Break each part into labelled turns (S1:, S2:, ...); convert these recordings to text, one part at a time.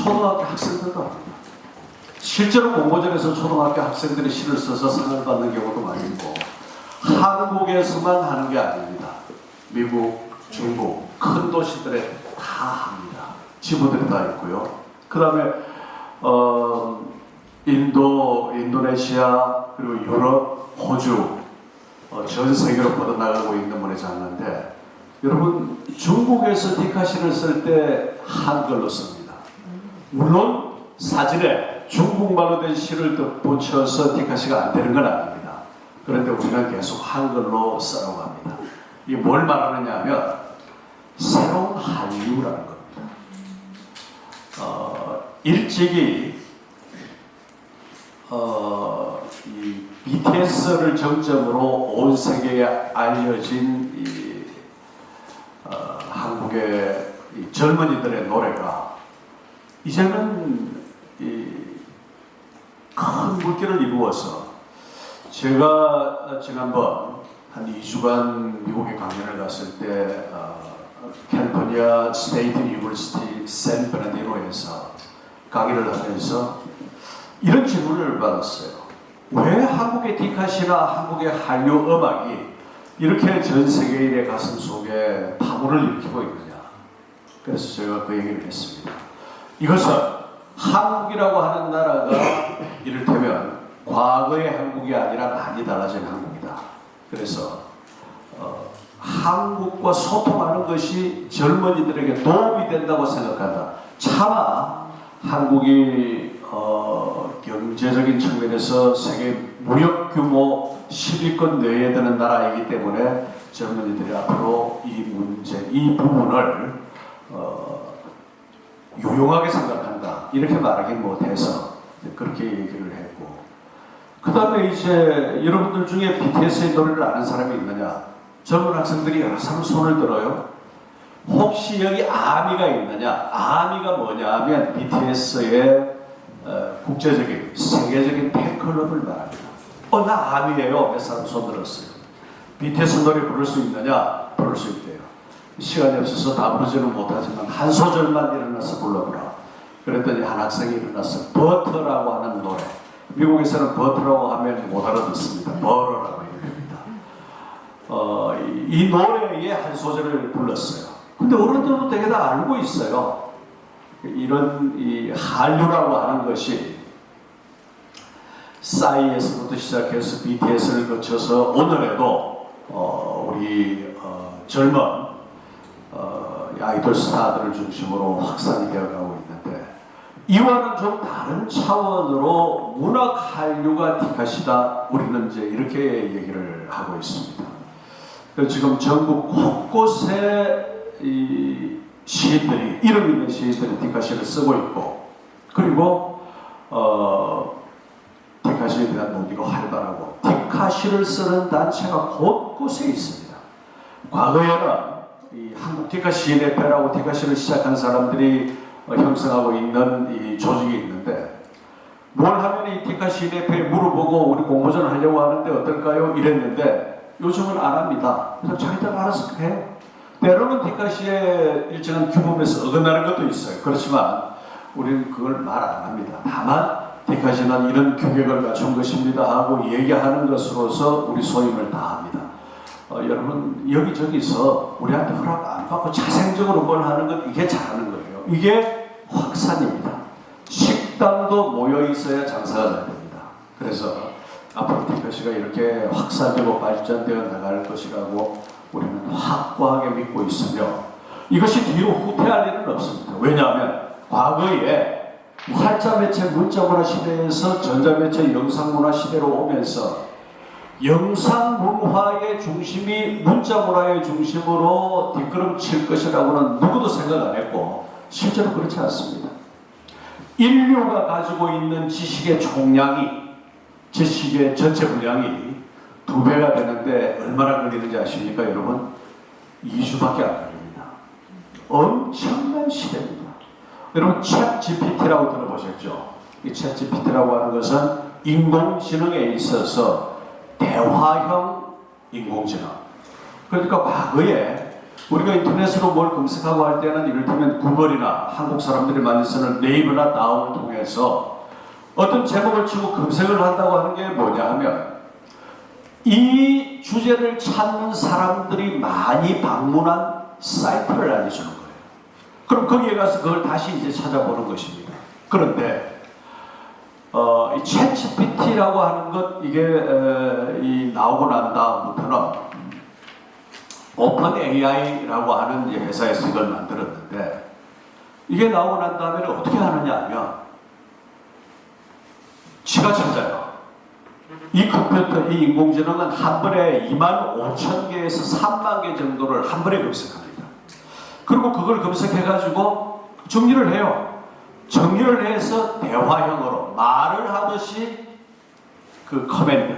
S1: 초등학교 학생들도 합니다. 실제로 공모전에서 초등학교 학생들이 시를 써서 상을 받는 경우도 많이 있고, 한국에서만 하는 게 아닙니다. 미국, 중국, 큰 도시들에 다 합니다. 지부들이 다 있고요. 그 다음에 인도, 인도네시아, 그리고 유럽, 호주, 전 세계로 뻗어나가고 있는 문예 장르인데, 여러분 중국에서 디카시를 쓸 때 한글로 씁니다. 물론 사진에 중국말로 된 시를 덧붙여서 디카시가 안 되는 건 아닙니다. 그런데 우리는 계속 한글로 쓰라고 합니다. 이게 뭘 말하느냐 하면 새로운 한류라는 겁니다. 일찍이 이 BTS를 정점으로 온 세계에 알려진 한국의 젊은이들의 노래가 이제는 큰 물결을 이루어서, 제가 지난번 한 2주간 미국에 강연을 갔을 때 캘리포니아 스테이트 유니버시티 샌프란시스코에서 강의를 하면서 이런 질문을 받았어요. 왜 한국의 디카시나 한국의 한류 음악이 이렇게 전 세계인의 가슴 속에 파문을 일으키고 있느냐. 그래서 제가 그 얘기를 했습니다. 이것은 한국이라고 하는 나라가 이를테면 과거의 한국이 아니라 많이 달라진 한국이다. 그래서 한국과 소통하는 것이 젊은이들에게 도움이 된다고 생각한다. 차마 한국이 경제적인 측면에서 세계 무역 규모 10위권 내에 드는 나라이기 때문에 젊은이들이 앞으로 이 문제, 이 부분을 유용하게 생각한다. 이렇게 말하긴 못해서 그렇게 얘기를 했고, 그 다음에 이제 여러분들 중에 BTS의 노래를 아는 사람이 있느냐? 젊은 학생들이 여러 사람 손을 들어요. 혹시 여기 아미가 있느냐? 아미가 뭐냐 하면 BTS의 국제적인 세계적인 팬클럽을 말합니다. 나 아미예요. 몇 사람 손 들었어요. BTS 노래 부를 수 있느냐? 부를 수 있대요. 시간이 없어서 다 부르지는 못하지만 한 소절만 일어나서 불러보라. 그랬더니 한 학생이 일어나서 버터라고 하는 노래. 미국에서는 버터라고 하면 못 알아듣습니다. 버러라고 얘기합니다. 이 노래의 한 소절을 불렀어요. 근데 어른들도 되게 다 알고 있어요. 이런 이 한류라고 하는 것이 싸이에서부터 시작해서 BTS를 거쳐서 오늘에도 우리 젊은 아이돌 스타들을 중심으로 확산이 되어가고 있는데, 이와는 좀 다른 차원으로 문학 한류가 디카시다. 우리는 이제 이렇게 얘기를 하고 있습니다. 지금 전국 곳곳에 이 시인들이, 이름 있는 시인들이 디카시를 쓰고 있고, 그리고 디카시에 대한 논의가 활발하고, 디카시를 쓰는 단체가 곳곳에 있습니다. 과거에는 이 한국 디카시인협회라고 디카시를 시작한 사람들이 형성하고 있는 이 조직이 있는데, 뭘 하면 이 디카시인협회에 물어보고 우리 공모전 하려고 하는데 어떨까요? 이랬는데 요즘은 안 합니다. 그래서 자기들 알아서 해요. 때로는 디카시의 일정한 규범에서 어긋나는 것도 있어요. 그렇지만 우리는 그걸 말 안 합니다. 다만 디카시는 이런 규격을 갖춘 것입니다 하고 얘기하는 것으로서 우리 소임을 다합니다. 여러분 여기저기서 우리한테 허락 안 받고 자생적으로 뭘 하는 것, 이게 잘하는 거예요. 이게 확산입니다. 식당도 모여 있어야 장사가 잘 됩니다. 그래서 앞으로 디카시가 이렇게 확산되고 발전되어 나갈 것이라고 우리는 확고하게 믿고 있으며, 이것이 뒤로 후퇴할 일은 없습니다. 왜냐하면 과거에 활자매체 문자문화 시대에서 전자매체 영상문화 시대로 오면서 영상문화의 중심이 문자문화의 중심으로 뒷걸음칠 것이라고는 누구도 생각 안 했고, 실제로 그렇지 않습니다. 인류가 가지고 있는 지식의 총량이, 지식의 전체 분량이 2배가 되는데 얼마나 걸리는지 아십니까 여러분? 2주밖에 안 걸립니다. 엄청난 시대입니다. 여러분 챗 GPT라고 들어보셨죠? 이 챗 GPT라고 하는 것은 인공지능에 있어서 대화형 인공지능. 그러니까 과거에 우리가 인터넷으로 뭘 검색하고 할 때는 이를테면 구글이나 한국 사람들이 많이 쓰는 네이버나 다음을 통해서 어떤 제목을 치고 검색을 한다고 하는 게 뭐냐 하면 이 주제를 찾는 사람들이 많이 방문한 사이트를 알려주는 거예요. 그럼 거기에 가서 그걸 다시 이제 찾아보는 것입니다. 그런데 이 챗GPT라고 하는 것 이게 나오고 난 다음부터는 오픈 AI라고 하는 회사에서 이걸 만들었는데 이게 나오고 난 다음에 어떻게 하느냐 하면 지가 찾아요. 이 컴퓨터, 이 인공지능은 한 번에 25,000개에서 30,000개 정도를 한 번에 검색합니다. 그리고 그걸 검색해가지고 정리를 해요. 정리를 해서 대화형으로 말을 하듯이 그 커맨드,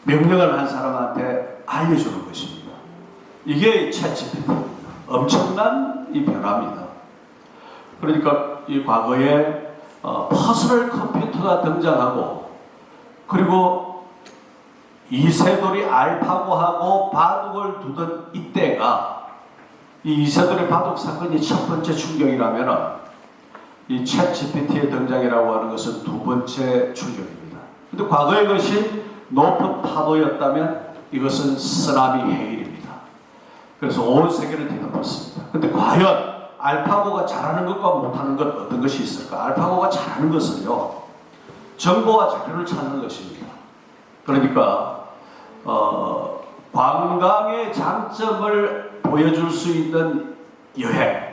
S1: 명령을 한 사람한테 알려주는 것입니다. 이게 챗GPT 엄청난 이 변화입니다. 그러니까 이 과거에 퍼스널 컴퓨터가 등장하고 그리고 이세돌이 알파고하고 바둑을 두던 이때가 이 이세돌의 바둑 사건이 첫 번째 충격이라면 이 챗GPT의 등장이라고 하는 것은 두 번째 충격입니다. 근데 과거의 것이 높은 파도였다면 이것은 쓰나미 해일입니다. 그래서 온 세계를 뒤덮었습니다. 근데 과연 알파고가 잘하는 것과 못하는 것 어떤 것이 있을까? 알파고가 잘하는 것은요, 정보와 자료를 찾는 것입니다. 그러니까 관광의 장점을 보여줄 수 있는 여행,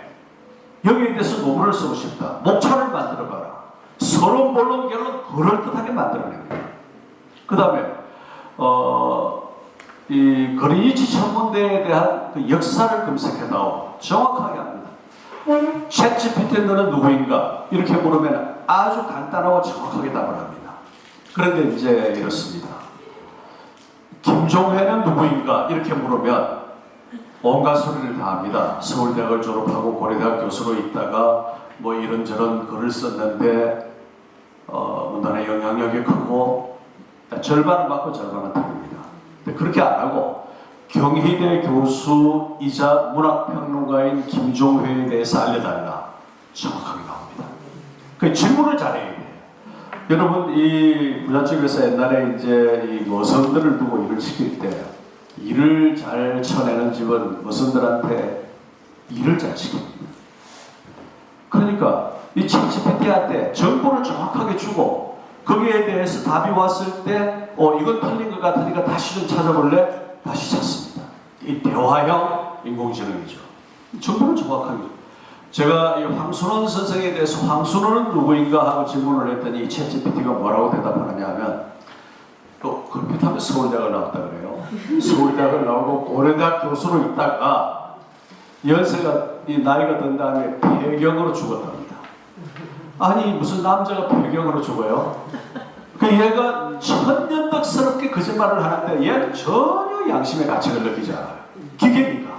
S1: 여기에 대해서 논문을 쓰고 싶다. 목차를 만들어봐라. 서론본론결론 그럴듯하게 만들어냅니다. 그 다음에 이 그리니치 천문대에 대한 그 역사를 검색해다오. 정확하게 합니다. 챗GPT 너는 누구인가? 이렇게 물으면 아주 간단하고 정확하게 답을 합니다. 그런데 이제 이렇습니다. 김종회는 누구인가? 이렇게 물으면 온갖 소리를 다 합니다. 서울대학을 졸업하고 고려대학 교수로 있다가 뭐 이런저런 글을 썼는데 문단의 영향력이 크고 절반은 맞고 절반은 틀립니다. 근데 그렇게 안 하고 경희대 교수이자 문학평론가인 김종회에 대해서 알려달라. 정확하게 나옵니다. 그 질문을 잘해야 돼요. 여러분 이 부잣집에서 옛날에 이제 이 머슴들을 두고 일을 시킬 때 일을 잘 쳐내는 집은 머슴들한테 일을 잘 시킵니다. 그러니까 이 챗GPT한테 정보를 정확하게 주고 거기에 대해서 답이 왔을 때 이건 틀린 것 같으니까 다시 좀 찾아볼래? 다시 찾습니다. 이 대화형 인공지능이죠. 정보를 정확하게. 제가 이 황순원 선생에 대해서 황순원은 누구인가 하고 질문을 했더니 이 챗GPT가 뭐라고 대답하느냐 하면 그렇다면 서울대학을 나왔다 그래요. 서울대학을 나오고 고려대학 교수로 있다가 연세가 이 나이가 든 다음에 폐경으로 죽었답니다. 아니 무슨 남자가 폐경으로 죽어요? 그 얘가 천년덕스럽게 거짓말을 하는데 얘는 전혀 양심의 가책을 느끼지 않아요. 기계니까.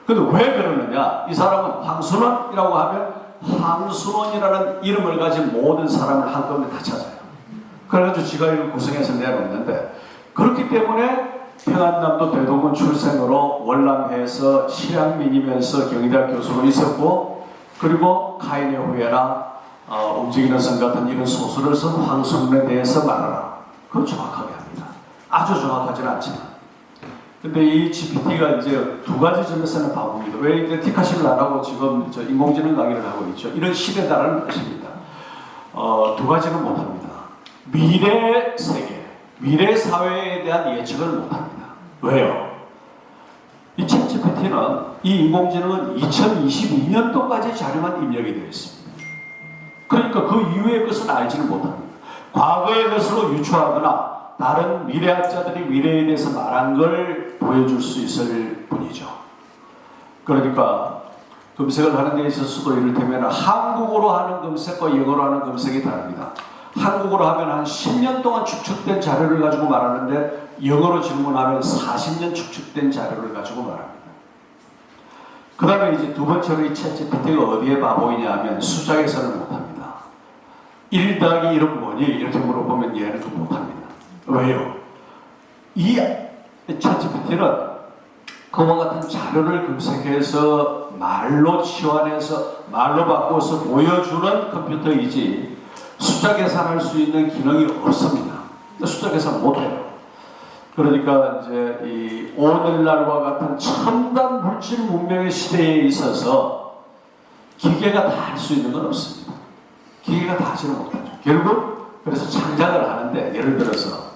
S1: 근데 왜 그러느냐? 이 사람은 황순원이라고 하면 황순원이라는 이름을 가진 모든 사람을 한꺼번에 다 찾아요. 그래가지고 지가 이걸 구성해서 내놓는데 그렇기 때문에 평안남도 대동군 출생으로 월남해에서 실향민이면서 경희대학 교수로 있었고 그리고 카인의 후예나 움직이는 성 같은 이런 소설을 쓴 황순원에 대해서 말하라. 그건 정확하게 합니다. 아주 정확하지는 않지만. 근데 이 GPT가 이제 두 가지 점에서는 바보입니다. 왜 이제 티카시를 안 하고 지금 인공지능 강의를 하고 있죠. 이런 시대다라는 것입니다. 두 가지는 못합니다. 미래 세계, 미래 사회에 대한 예측을 못합니다. 왜요? 이 챗GPT는 이 인공지능은 2022년도까지 자료만 입력이 되어 있습니다. 그러니까 그 이후의 것은 알지는 못합니다. 과거의 것으로 유추하거나 다른 미래학자들이 미래에 대해서 말한 걸 보여줄 수 있을 뿐이죠. 그러니까 검색을 하는 데 있어서도 이를테면 한국어로 하는 검색과 영어로 하는 검색이 다릅니다. 한국어로 하면 한 10년 동안 축적된 자료를 가지고 말하는데 영어로 질문하면 40년 축적된 자료를 가지고 말합니다. 그 다음에 이제 두 번째로 이 챗GPT가 어디에 바보이냐 하면 수작에서는 못합니다. 1 더하기 1은 뭐니? 이렇게 물어보면 얘는 좀 못합니다. 왜요? 이 챗GPT는 그와 같은 자료를 검색해서 말로 치환해서 말로 바꿔서 보여주는 컴퓨터이지 숫자 계산할 수 있는 기능이 없습니다. 숫자 계산 못해요. 그러니까 이제 이 오늘날과 같은 첨단 물질 문명의 시대에 있어서 기계가 다 할 수 있는 건 없습니다. 기계가 다 하지는 못하죠. 결국 그래서 창작을 하는데 예를 들어서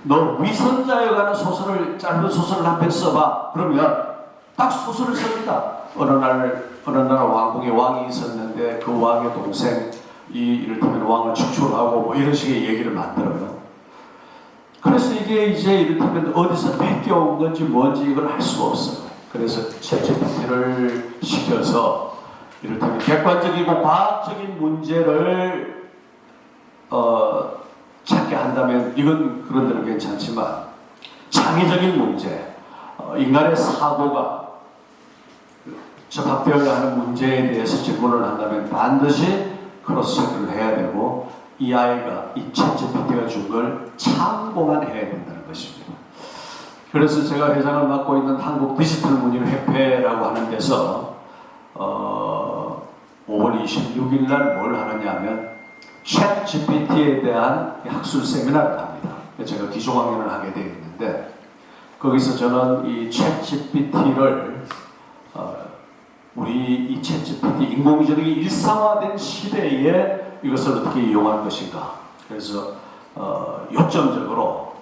S1: 너 위선자에 관한 소설을 짧은 소설을 한 편 써봐. 그러면 딱 소설을 씁니다. 어느 나라 왕궁에 왕이 있었는데 그 왕의 동생 이를테면 왕을 축출하고 뭐 이런 식의 얘기를 만들어요. 그래서 이게 이제 이를테면 어디서 뺏겨온 건지 뭔지 이걸 알 수가 없어요. 그래서 챗GPT를 시켜서 이를테면 객관적이고 과학적인 문제를 찾게 한다면 이건 그런 데는 괜찮지만 창의적인 문제, 인간의 사고가 접합되어야 하는 문제에 대해서 질문을 한다면 반드시 크로스체크를 해야 되고 이 아이가 이 챗GPT가 준 걸 참고만 해야 된다는 것입니다. 그래서 제가 회장을 맡고 있는 한국 디지털 문인협회라고 하는 데서 5월 26일 날 뭘 하느냐 하면 챗GPT에 대한 학술 세미나를 합니다. 제가 기조 강연을 하게 되어 있는데 거기서 저는 이 챗GPT를 우리 이 챗GPT 인공지능이 일상화된 시대에 이것을 어떻게 이용할 것인가. 그래서 요점적으로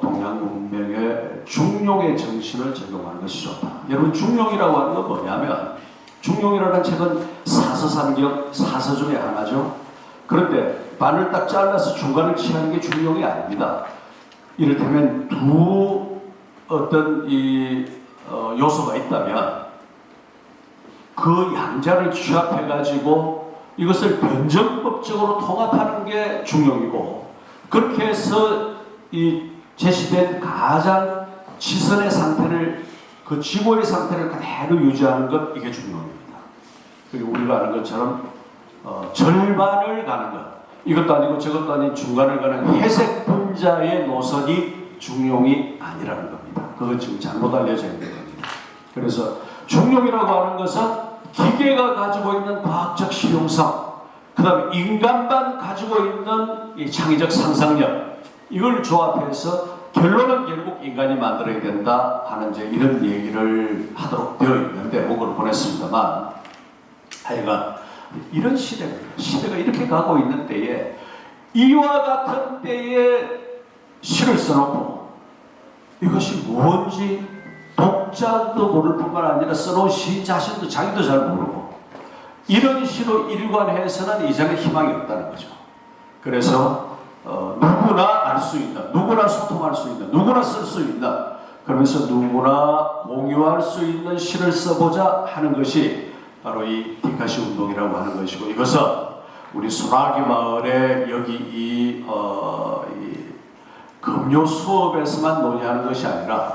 S1: 동양 문명의 중용의 정신을 적용하는 것이 좋다. 여러분 중용이라고 하는 건 뭐냐면 중용이라는 책은 사서삼경 사서 중에 하나죠. 그런데 반을 딱 잘라서 중간을 취하는 게 중용이 아닙니다. 이를테면 두 어떤 요소가 있다면 그 양자를 취합해가지고 이것을 변정법적으로 통합하는 게 중용이고 그렇게 해서 이 제시된 가장 지선의 상태를 그 지고의 상태를 그대로 유지하는 것 이게 중용입니다. 그리고 우리가 아는 것처럼 절반을 가는 것 이것도 아니고 저것도 아닌 중간을 가는 회색 분자의 노선이 중용이 아니라는 겁니다. 그거 지금 잘못 알려져 있는 겁니다. 그래서 중용이라고 하는 것은 기계가 가지고 있는 과학적 실용성, 그 다음에 인간만 가지고 있는 이 창의적 상상력 이걸 조합해서 결론은 결국 인간이 만들어야 된다 하는 이제 이런 얘기를 하도록 되어 있는데 목을 보냈습니다만 하여간 이런 시대가 이렇게 가고 있는 때에 이와 같은 때에 시를 써놓고 이것이 뭔지 독자도 모를 뿐만 아니라 써놓은 시 자신도 자기도 잘 모르고 이런 시로 일관해서는 이전에 희망이 없다는 거죠. 그래서 누구나 알 수 있는, 누구나 소통할 수 있는, 누구나 쓸 수 있는 그러면서 누구나 공유할 수 있는 시를 써보자 하는 것이 바로 이 디카시 운동이라고 하는 것이고 이것은 우리 소나기 마을에 여기 이 금요 수업에서만 논의하는 것이 아니라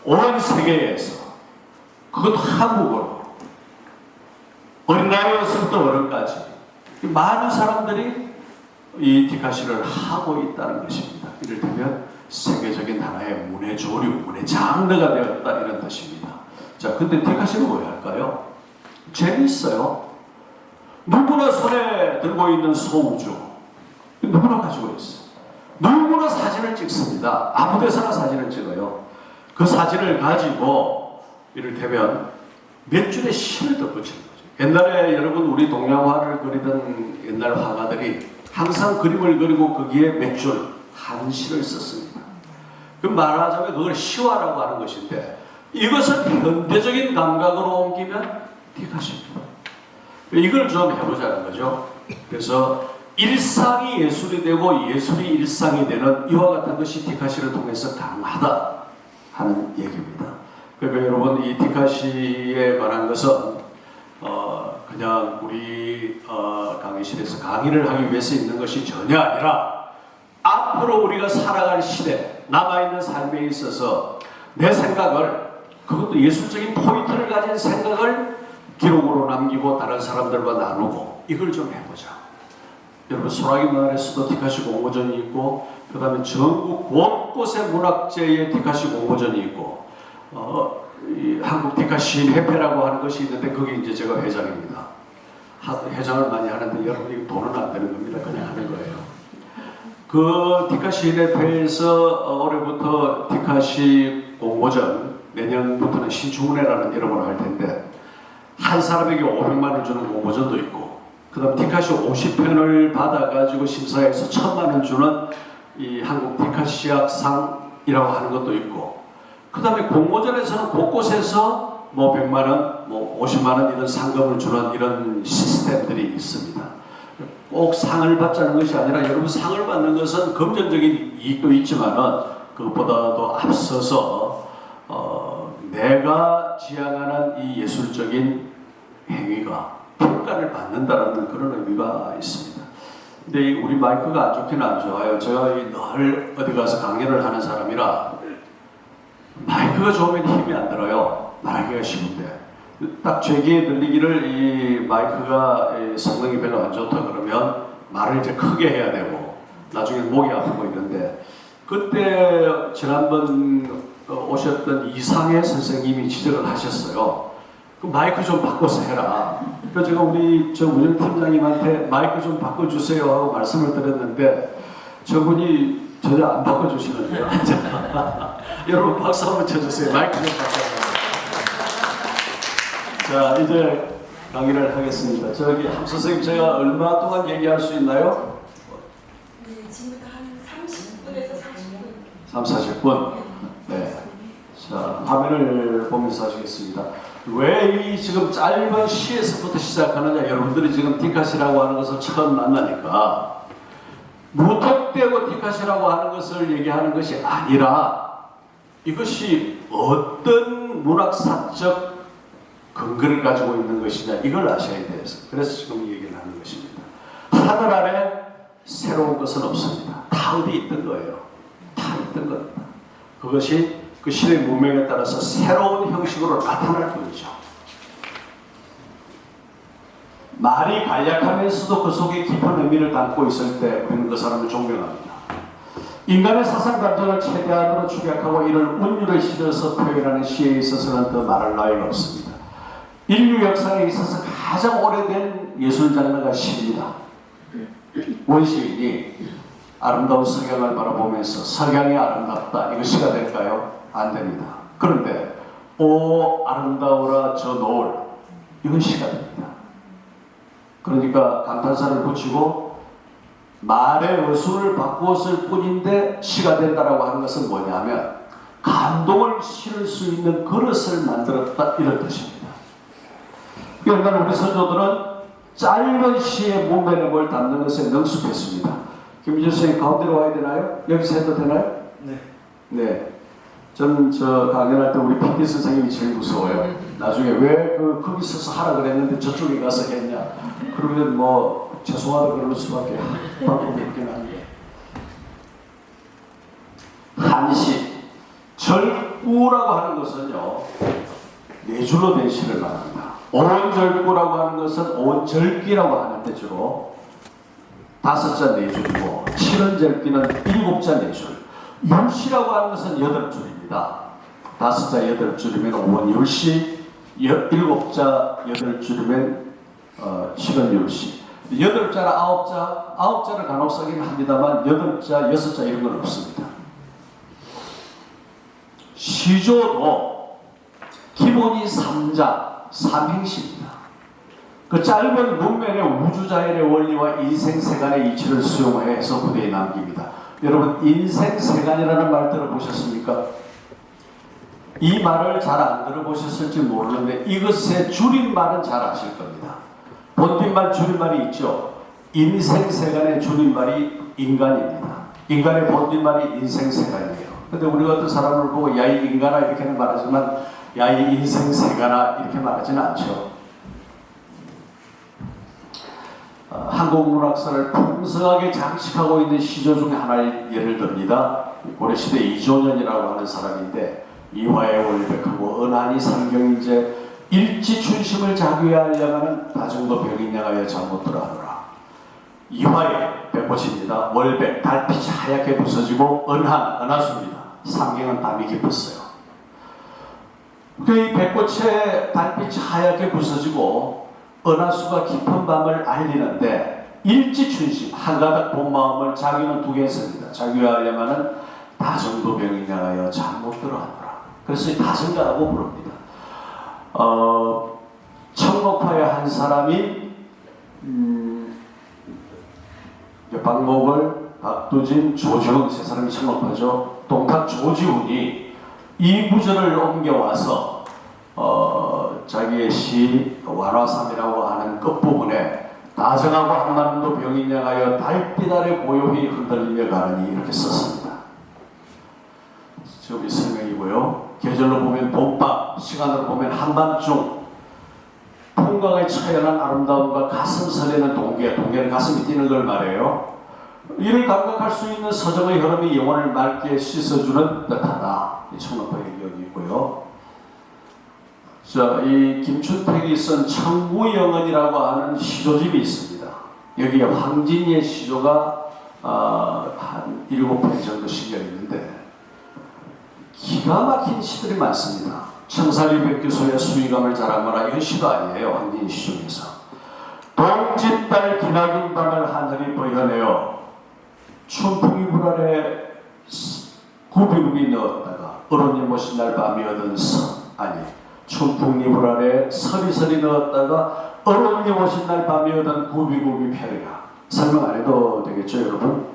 S1: 온 세계에서 그것도 한국어로 어린아이에서부터 어른까지 많은 사람들이 이 디카시를 하고 있다는 것입니다. 이를테면 세계적인 하나의 문의 조류, 문의 장르가 되었다 이런 뜻입니다. 자, 근데 디카시는 뭐 할까요? 재미있어요. 누구나 손에 들고 있는 소우주 누구나 가지고 있어요. 누구나 사진을 찍습니다. 아무 데서나 사진을 찍어요. 그 사진을 가지고 이를테면 몇 줄의 시를 덧붙이는 거죠. 옛날에 여러분 우리 동양화를 그리던 옛날 화가들이 항상 그림을 그리고 거기에 몇 줄 한 시를 썼습니다. 그 말하자면 그걸 시화라고 하는 것인데 이것을 현대적인 감각으로 옮기면 디카시입니다. 이걸 좀 해보자는 거죠. 그래서 일상이 예술이 되고 예술이 일상이 되는 이와 같은 것이 디카시를 통해서 가능하다 하는 얘기입니다. 그러니까 여러분 이 디카시에 관한 것은 그냥 우리 강의실에서 강의를 하기 위해서 있는 것이 전혀 아니라 앞으로 우리가 살아갈 시대 남아있는 삶에 있어서 내 생각을 그것도 예술적인 포인트를 가진 생각을 기록으로 남기고 다른 사람들과 나누고 이걸 좀 해보자. 여러분 소나기 마을에서도 디카시 공모전이 있고 그 다음에 전국 곳곳에 문학제의 디카시 공모전이 있고 이 한국 디카 시인협회라고 하는 것이 있는데 거기 이제 제가 회장입니다. 회장을 많이 하는데 여러분이 돈은 안 되는 겁니다. 그냥 하는 거예요. 그 디카 시인협회에서 올해부터 디카 시 공모전, 내년부터는 신춘문회라는 이름으로 할 텐데 한 사람에게 500만 원 주는 공모전도 있고, 그 다음 디카시 50편을 받아가지고 심사해서 1000만 원 주는 이 한국 디카시학상이라고 하는 것도 있고, 그 다음에 공모전에서는 곳곳에서 뭐 100만 원, 뭐 50만 원 이런 상금을 주는 이런 시스템들이 있습니다. 꼭 상을 받자는 것이 아니라 여러분 상을 받는 것은 금전적인 이익도 있지만은 그것보다도 앞서서 내가 지향하는 이 예술적인 행위가 평가를 받는다는 그런 의미가 있습니다. 근데 우리 마이크가 안 좋기는 안 좋아요. 제가 늘 어디 가서 강연을 하는 사람이라 마이크가 좋으면 힘이 안 들어요. 말하기가 쉬운데 딱 제 귀에 들리기를 이 마이크가 성능이 별로 안 좋다 그러면 말을 이제 크게 해야 되고 나중에 목이 아프고 있는데, 그때 지난번 오셨던 이상해 선생님이 지적을 하셨어요. 그 마이크 좀 바꿔서 해라. 그래서 제가 우리 우정 팀장님한테 마이크 좀 바꿔주세요 하고 말씀을 드렸는데 저분이 전혀 안 바꿔주시는데요. 여러분 박수 한번 쳐주세요. 마이크 좀 바꿔주세요. 자, 이제 강의를 하겠습니다. 저기 함 선생님, 제가 얼마 동안 얘기할 수 있나요?
S2: 네, 지금부터 한 30분에서 40분.
S1: 30, 40분? 네. 자, 화면을 보면서 하시겠습니다. 왜 이 지금 짧은 시에서부터 시작하느냐? 여러분들이 지금 디카시라고 하는 것을 처음 만나니까 무턱대고 디카시라고 하는 것을 얘기하는 것이 아니라 이것이 어떤 문학사적 근거를 가지고 있는 것이냐, 이걸 아셔야 돼서 그래서 지금 이 얘기를 하는 것입니다. 하늘 아래 새로운 것은 없습니다. 다 어디 있던 거예요. 다 있던 겁니다. 그것이 그 시대의 문명에 따라서 새로운 형식으로 나타날 뿐이죠. 말이 간략하면서도 그 속에 깊은 의미를 담고 있을 때 우리는 그 사람을 존경합니다. 인간의 사상 감정을 최대한으로 축약하고 이를 운율을 실어서 표현하는 시에 있어서는 더 말할 나위가 없습니다. 인류 역사에 있어서 가장 오래된 예술 장르가 시입니다. 원시인이 아름다운 석양을 바라보면서 석양이 아름답다, 이거 시가 될까요? 안 됩니다. 그런데 오 아름다워라 저 노을, 이건 시가 됩니다. 그러니까 감탄사를 붙이고 말의 어수를 바꾸었을 뿐인데 시가 된다라고 하는 것은 뭐냐면 감동을 실을 수 있는 그릇을 만들었다, 이런 뜻입니다. 그러니까 우리 선조들은 짧은 시의 문맥을 담는 것에 능숙했습니다. 김민준 선생님 가운데로 와야 되나요? 여기서 해도 되나요?
S3: 네.
S1: 네. 저는 강연할 때 우리 PD 선생님이 제일 무서워요. 나중에 왜 거기 서서 하라 그랬는데 저쪽에 가서 했냐. 그러면 뭐 죄송하다 그럴 수밖에 방법이 없긴 한데. 한시, 절구라고 하는 것은요, 네 줄로 된 시를 말합니다. 온절구라고 하는 것은 온절기라고 하는데 주로 5자 4줄이고 7원절기는 7자 4줄, 율시라고 하는 것은 8줄입니다. 5자 8줄이면 온율시, 7자 8줄이면 7원율시. 8자나 9자를 간혹 쓰긴 합니다만 8자, 6자 이런 건 없습니다. 시조도 기본이 3자, 삼행시입니다. 그 짧은 문면의 우주자연의 원리와 인생세간의 이치를 수용해서 후대에 남깁니다. 여러분, 인생세간이라는 말 들어보셨습니까? 이 말을 잘 안 들어보셨을지 모르는데 이것의 줄임말은 잘 아실 겁니다. 본뒷말 줄임말이 있죠. 인생세간의 줄임말이 인간입니다. 인간의 본뒷말이 인생세간이에요. 근데 우리가 어떤 사람을 보고 야 이 인간아 이렇게는 말하지만 야 이 인생세간아 이렇게 말하지는 않죠. 한국 문학사를 풍성하게 장식하고 있는 시조 중에 하나를 예를 듭니다. 고려시대 이조년이라고 하는 사람인데 이화의 월백하고 은하니 상경인제 일지춘심을 자귀하려면 다중도 병인양하여 잘못들어 하노라. 이화의 백꽃입니다. 월백, 달빛이 하얗게 부서지고 은하수입니다. 상경은 담이 깊었어요. 그 백꽃의 달빛이 하얗게 부서지고 은하수가 깊은 밤을 알리는데 일지춘심 한가닥 본 마음을 자기는 두 개 씁니다. 자기가 하려면은 다정도병이 향하여 잘못 들어하노라. 그래서 이 다정가라고 부릅니다. 청곡파의 한 사람이 박목을, 박두진, 조지훈 세 사람이 청곡파죠. 동탁 조지훈이 이 구절을 옮겨와서 자기의 시 완화삼이라고 하는 끝부분에 다정하고 한마음도 병인 향하여 달빛 아래 고요히 흔들리며 가느니 이렇게 썼습니다. 지금 이 설명이고요. 계절로 보면 봄밤, 시간으로 보면 한밤중, 풍광의 처연한 아름다움과 가슴 설레는 동계는 가슴이 뛰는 걸 말해요. 이를 감각할 수 있는 서정의 흐름이 영혼을 맑게 씻어주는 듯하다. 이 청록파의 기억이고요. 자, 이 김춘택이 쓴 청구영언이라고 하는 시조집이 있습니다. 여기에 황진이의 시조가 한 7편 정도 실려 있는데 기가 막힌 시들이 많습니다. 청살리 백교소의 수위감을 자랑하라. 이건 시도 아니에요. 황진이 시조에서. 동짓달 기나긴 밤을 하늘이 버여내어 춘풍이 불안에 구비구비 넣었다가 어른이 모신 날 밤이 얻은 춘풍이 불안에 서리서리 넣었다가 어른이 모신 날 밤이 얻은 구비구비 편이라. 설명 안 해도 되겠죠 여러분?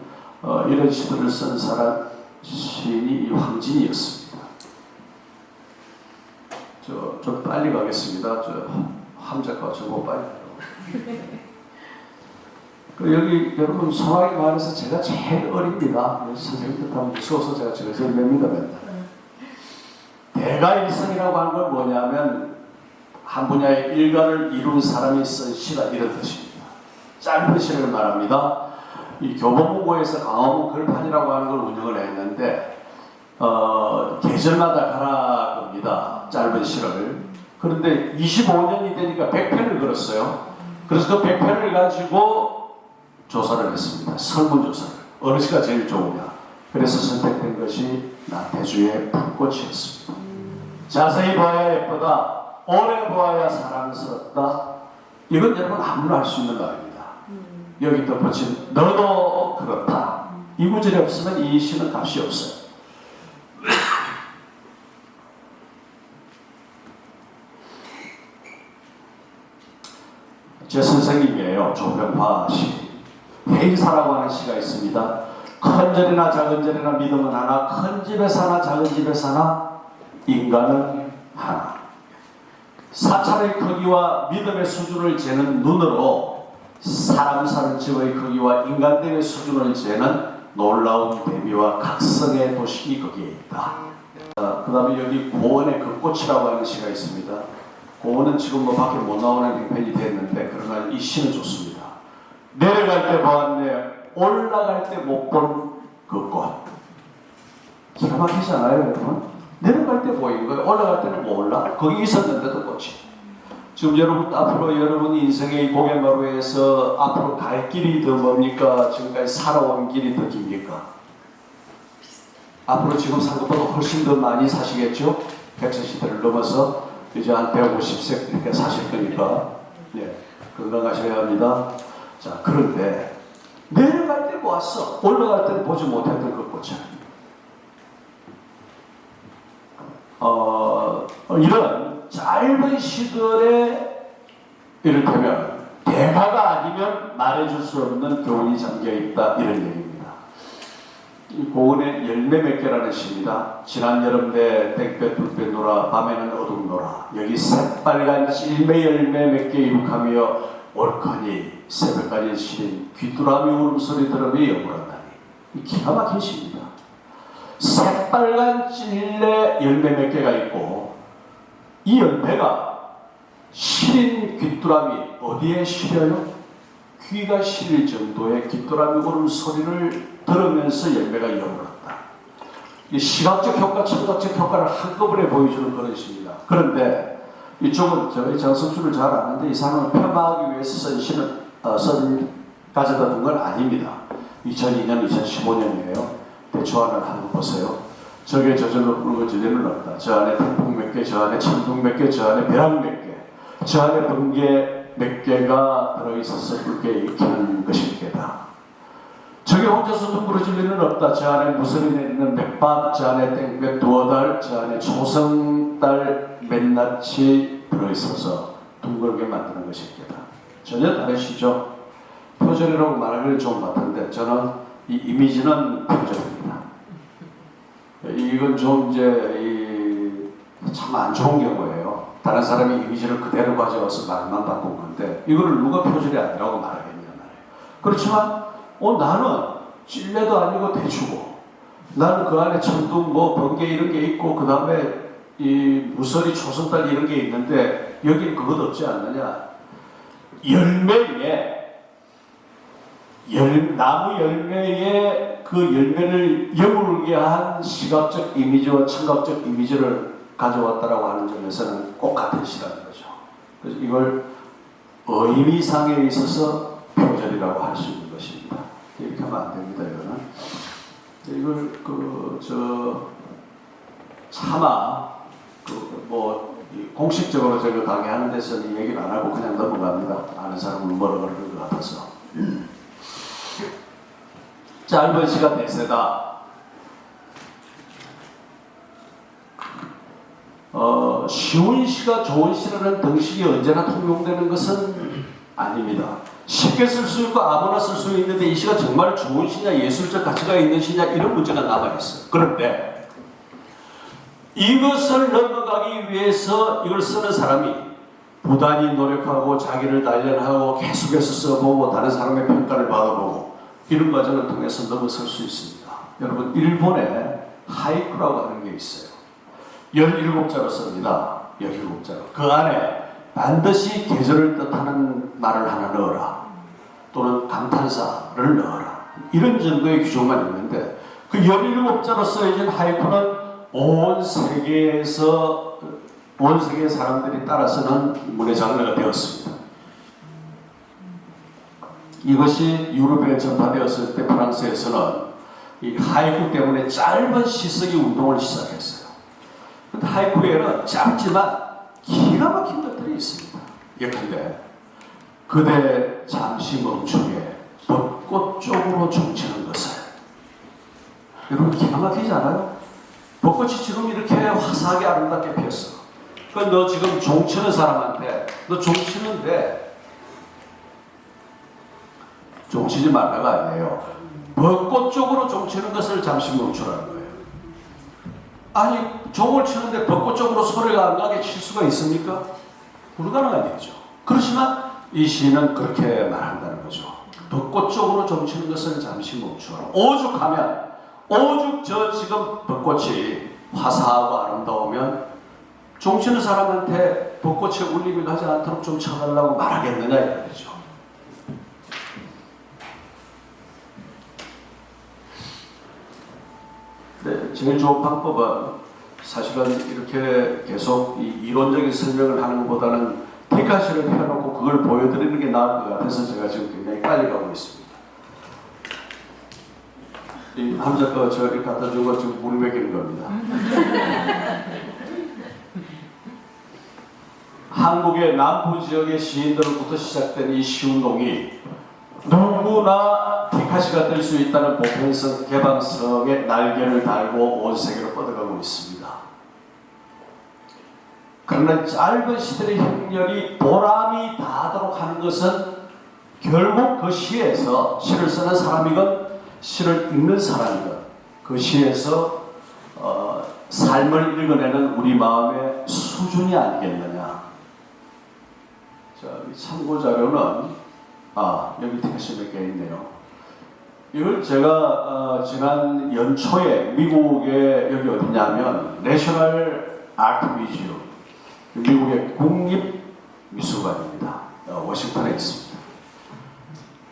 S1: 이런 시들을 쓴 사람 시인이 이 황진이었습니다. 좀 빨리 가겠습니다. 함작가 저거 빨리 여기 여러분 소나기 마을에서 제가 제일 어립니다. 선생님들 다 무서워서 제가 제일 맵니다 맨날. 대가일성이라고 하는 건 뭐냐면 한 분야의 일가를 이룬 사람이 쓴 시가 이런 뜻입니다. 짧은 시를 말합니다. 이 교보문고에서 강화문 글판이라고 하는 걸 운영을 했는데 계절마다 가라 겁니다. 짧은 시를. 그런데 25년이 되니까 100편을 걸었어요. 그래서 그 100편을 가지고 조사를 했습니다. 설문조사를. 어느 시가 제일 좋으냐. 그래서 선택된 것이 나태주의 불꽃이었습니다. 자세히 봐야 예쁘다. 오래 보아야 사랑스럽다. 이건 여러분 아무나 할 수 있는 말입니다. 여기 덧붙인 너도 그렇다. 이 구절이 없으면 이 시는 값이 없어요. 제 선생님이에요. 조병화 시. 회의사라고 하는 시가 있습니다. 큰 절이나 작은 절이나 믿음은 하나, 큰 집에서 하나 작은 집에서 하나, 인간은 하나. 사찰의 크기와 믿음의 수준을 재는 눈으로 사람 사는 집의 크기와 인간됨의 수준을 재는 놀라운 대비와 각성의 도식이 거기에 있다. 그 다음에 여기 고원의 그 꽃이라고 하는 시가 있습니다. 고원은 지금 뭐 밖에 못 나오는 형편이 됐는데 그러나 이 시는 좋습니다. 내려갈 때 보았네, 올라갈 때 못 본 그 꽃. 기가 막히잖아요 여러분. 내려갈 때 보이는 거예요. 올라갈 때는 못 올라. 거기 있었는데도 꽃이. 지금 여러분 앞으로 여러분 인생의 고갯마루에서 앞으로 갈 길이 더 뭡니까? 지금까지 살아온 길이 더 깁니까? 앞으로 지금 산 것보다 훨씬 더 많이 사시겠죠? 100세 시대를 넘어서 이제 한 150세 이렇게 사실 거니까 네, 건강하셔야 합니다. 자, 그런데 내려갈 때 보았어. 올라갈 때는 보지 못했던 그 꽃이야. 이런 짧은 시들에 이를테면 대가가 아니면 말해줄 수 없는 교훈이 잠겨있다 이런 얘기입니다. 이 고은의 열매 몇 개라는 시입니다. 지난 여름 내 땡볕 불볕 노라 밤에는 어둠 노라. 여기 새빨간 찔매 열매 몇 개 이룩하며 올커니 새벽까지 시린 귀뚜라미 울음소리 들으며 영원하다니. 기가 막힌 시입니다. 새빨간 찔레 열매 몇 개가 있고 이 열매가 시린 귀뚜라미 어디에 시려요? 귀가 시릴 정도의 귀뚜라미 울음소리를 들으면서 열매가 열어났다. 이 시각적 효과, 청각적 효과를 한꺼번에 보여주는 그런 시입니다. 그런데 이쪽은 저희 장석주를 잘 아는데 이 사람은 폄하하기 위해서 쓴 시는 가져다 둔 건 아닙니다. 2002년, 2015년이에요. 대초안을 한번 보세요. 적에 저절로 굵어질 일은 없다. 저 안에 태풍 몇 개, 저 안에 천둥 몇 개, 저 안에 벼락 몇 개, 저 안에 번개 몇 개가 들어있어서 굵게 익히는 것일 게다. 적에 혼자서 둥그러질 일은 없다. 저 안에 무설이 내리는 맥밥, 저 안에 땡볕 두어 달, 저 안에 초성달 맨낯이 들어있어서 둥글게 만드는 것일 게다. 전혀 다르시죠? 표절이라고 말하기를 좀 같은데 저는 이 이미지는 표절입니다. 이건 좀 이제 참 안 좋은 경우예요. 다른 사람이 이미지를 그대로 가져와서 말만 바꾼 건데 이거를 누가 표절이 아니라고 말하겠냐 말이에요. 그렇지만 나는 찔레도 아니고 대추고 나는 그 안에 천둥 뭐 번개 이런 게 있고 그 다음에 이 무설이 초승달 이런 게 있는데 여기는 그것 없지 않느냐. 열매에 나무 열매에 그 열매를 여물게 한 시각적 이미지와 청각적 이미지를 가져왔다라고 하는 점에서는 꼭 같은 시라는 거죠. 그래서 이걸 의미상에 있어서 표절이라고 할 수 있는 것입니다. 이렇게 하면 안 됩니다. 이걸 차마 공식적으로 제가 강의하는 데서는 이 얘기를 안 하고 그냥 넘어갑니다. 아는 사람은 뭐라 그러는 것 같아서. 짧은 시가 대세다. 쉬운 시가 좋은 시라는 등식이 언제나 통용되는 것은 아닙니다. 쉽게 쓸 수 있고 아무나 쓸 수 있는데 이 시가 정말 좋은 시냐 예술적 가치가 있는 시냐 이런 문제가 남아있어요. 그런데 이것을 넘어가기 위해서 이걸 쓰는 사람이 부단히 노력하고 자기를 단련하고 계속해서 써보고 다른 사람의 평가를 받아보고 이런 과정을 통해서 넘어설 수 있습니다. 여러분 일본에 하이쿠라고 하는 게 있어요. 17자로 씁니다. 17자로. 그 안에 반드시 계절을 뜻하는 말을 하나 넣어라. 또는 감탄사를 넣어라. 이런 정도의 규정만 있는데 그 17자로 써진 하이쿠는 온 세계의 사람들이 따라 쓰는 문의 장르가 되었습니다. 이것이 유럽에 전파되었을 때 프랑스에서는 이 하이쿠 때문에 짧은 시쓰기 운동을 시작했어요. 근데 하이쿠에는 짧지만 기가 막힌 것들이 있습니다. 예컨대 그대 잠시 멈추게 벚꽃 쪽으로 종치는 것을. 여러분 기가 막히지 않아요? 벚꽃이 지금 이렇게 화사하게 아름답게 피었어. 그러니까 너 지금 종치는 사람한테 너 종치는데 종치지 말라가 아니에요. 벚꽃 쪽으로 종치는 것을 잠시 멈추라는 거예요. 아니 종을 치는데 벚꽃 쪽으로 소리가 안 나게 칠 수가 있습니까? 불가능한 일이죠. 그렇지만 이 시는 그렇게 말한다는 거죠. 벚꽃 쪽으로 종치는 것을 잠시 멈추라. 오죽하면 오죽 지금 벚꽃이 화사하고 아름다우면 종치는 사람한테 벚꽃에 울림이 가지 않도록 좀 쳐달라고 말하겠느냐 이거죠. 네, 제일 좋은 방법은 사실은 이렇게 계속 이론적인 설명을 하는 것보다는 티카시를 펴놓고 그걸 보여드리는 게 나을 것 같아서 제가 지금 굉장히 빨리 가고 있습니다. 이 함작가 저기 갖다 준 거 지금 물 먹이는 겁니다. 한국의 남부 지역의 시인들로부터 시작된 이 시운동이 누구나 티카시가 될 수 있다는 보편성, 개방성의 날개를 달고 온 세계로 뻗어가고 있습니다. 그러나 짧은 시들의 형렬이 보람이 다하도록 하는 것은 결국 그 시에서 시를 쓰는 사람이건 시를 읽는 사람이건 그 시에서 삶을 읽어내는 우리 마음의 수준이 아니겠느냐. 자, 참고 자료는 여기 티카시 몇 개 있네요. 이걸 제가 지난 연초에 미국에 여기 어디냐면 내셔널 아트 뮤지엄, 미국의 국립미술관입니다. 워싱턴에 있습니다.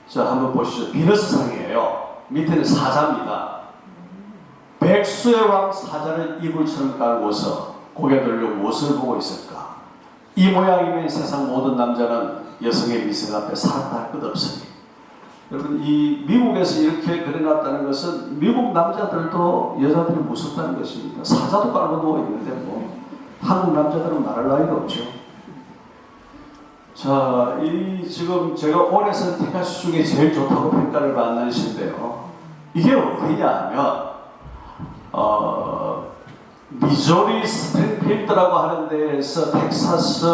S1: 자, 한번 보시죠. 비너스상이에요. 밑에는 사자입니다. 백수의 왕 사자를 이불처럼 깔고서 고개 들려 무엇을 보고 있을까? 이 모양이면 세상 모든 남자는 여성의 미생 앞에 살았다 할 것 없으니 여러분 이 미국에서 이렇게 그려놨다는 것은 미국 남자들도 여자들이 무섭다는 것입니다. 사자도 깔고 누워 있는데 뭐 한국 남자들은 말할 나위도 없죠. 자, 이 지금 제가 올해 선택하신 중에 제일 좋다고 평가를 받는 시인데요. 이게 어디냐면 미조리 스프링필드라고 하는 데에서 텍사스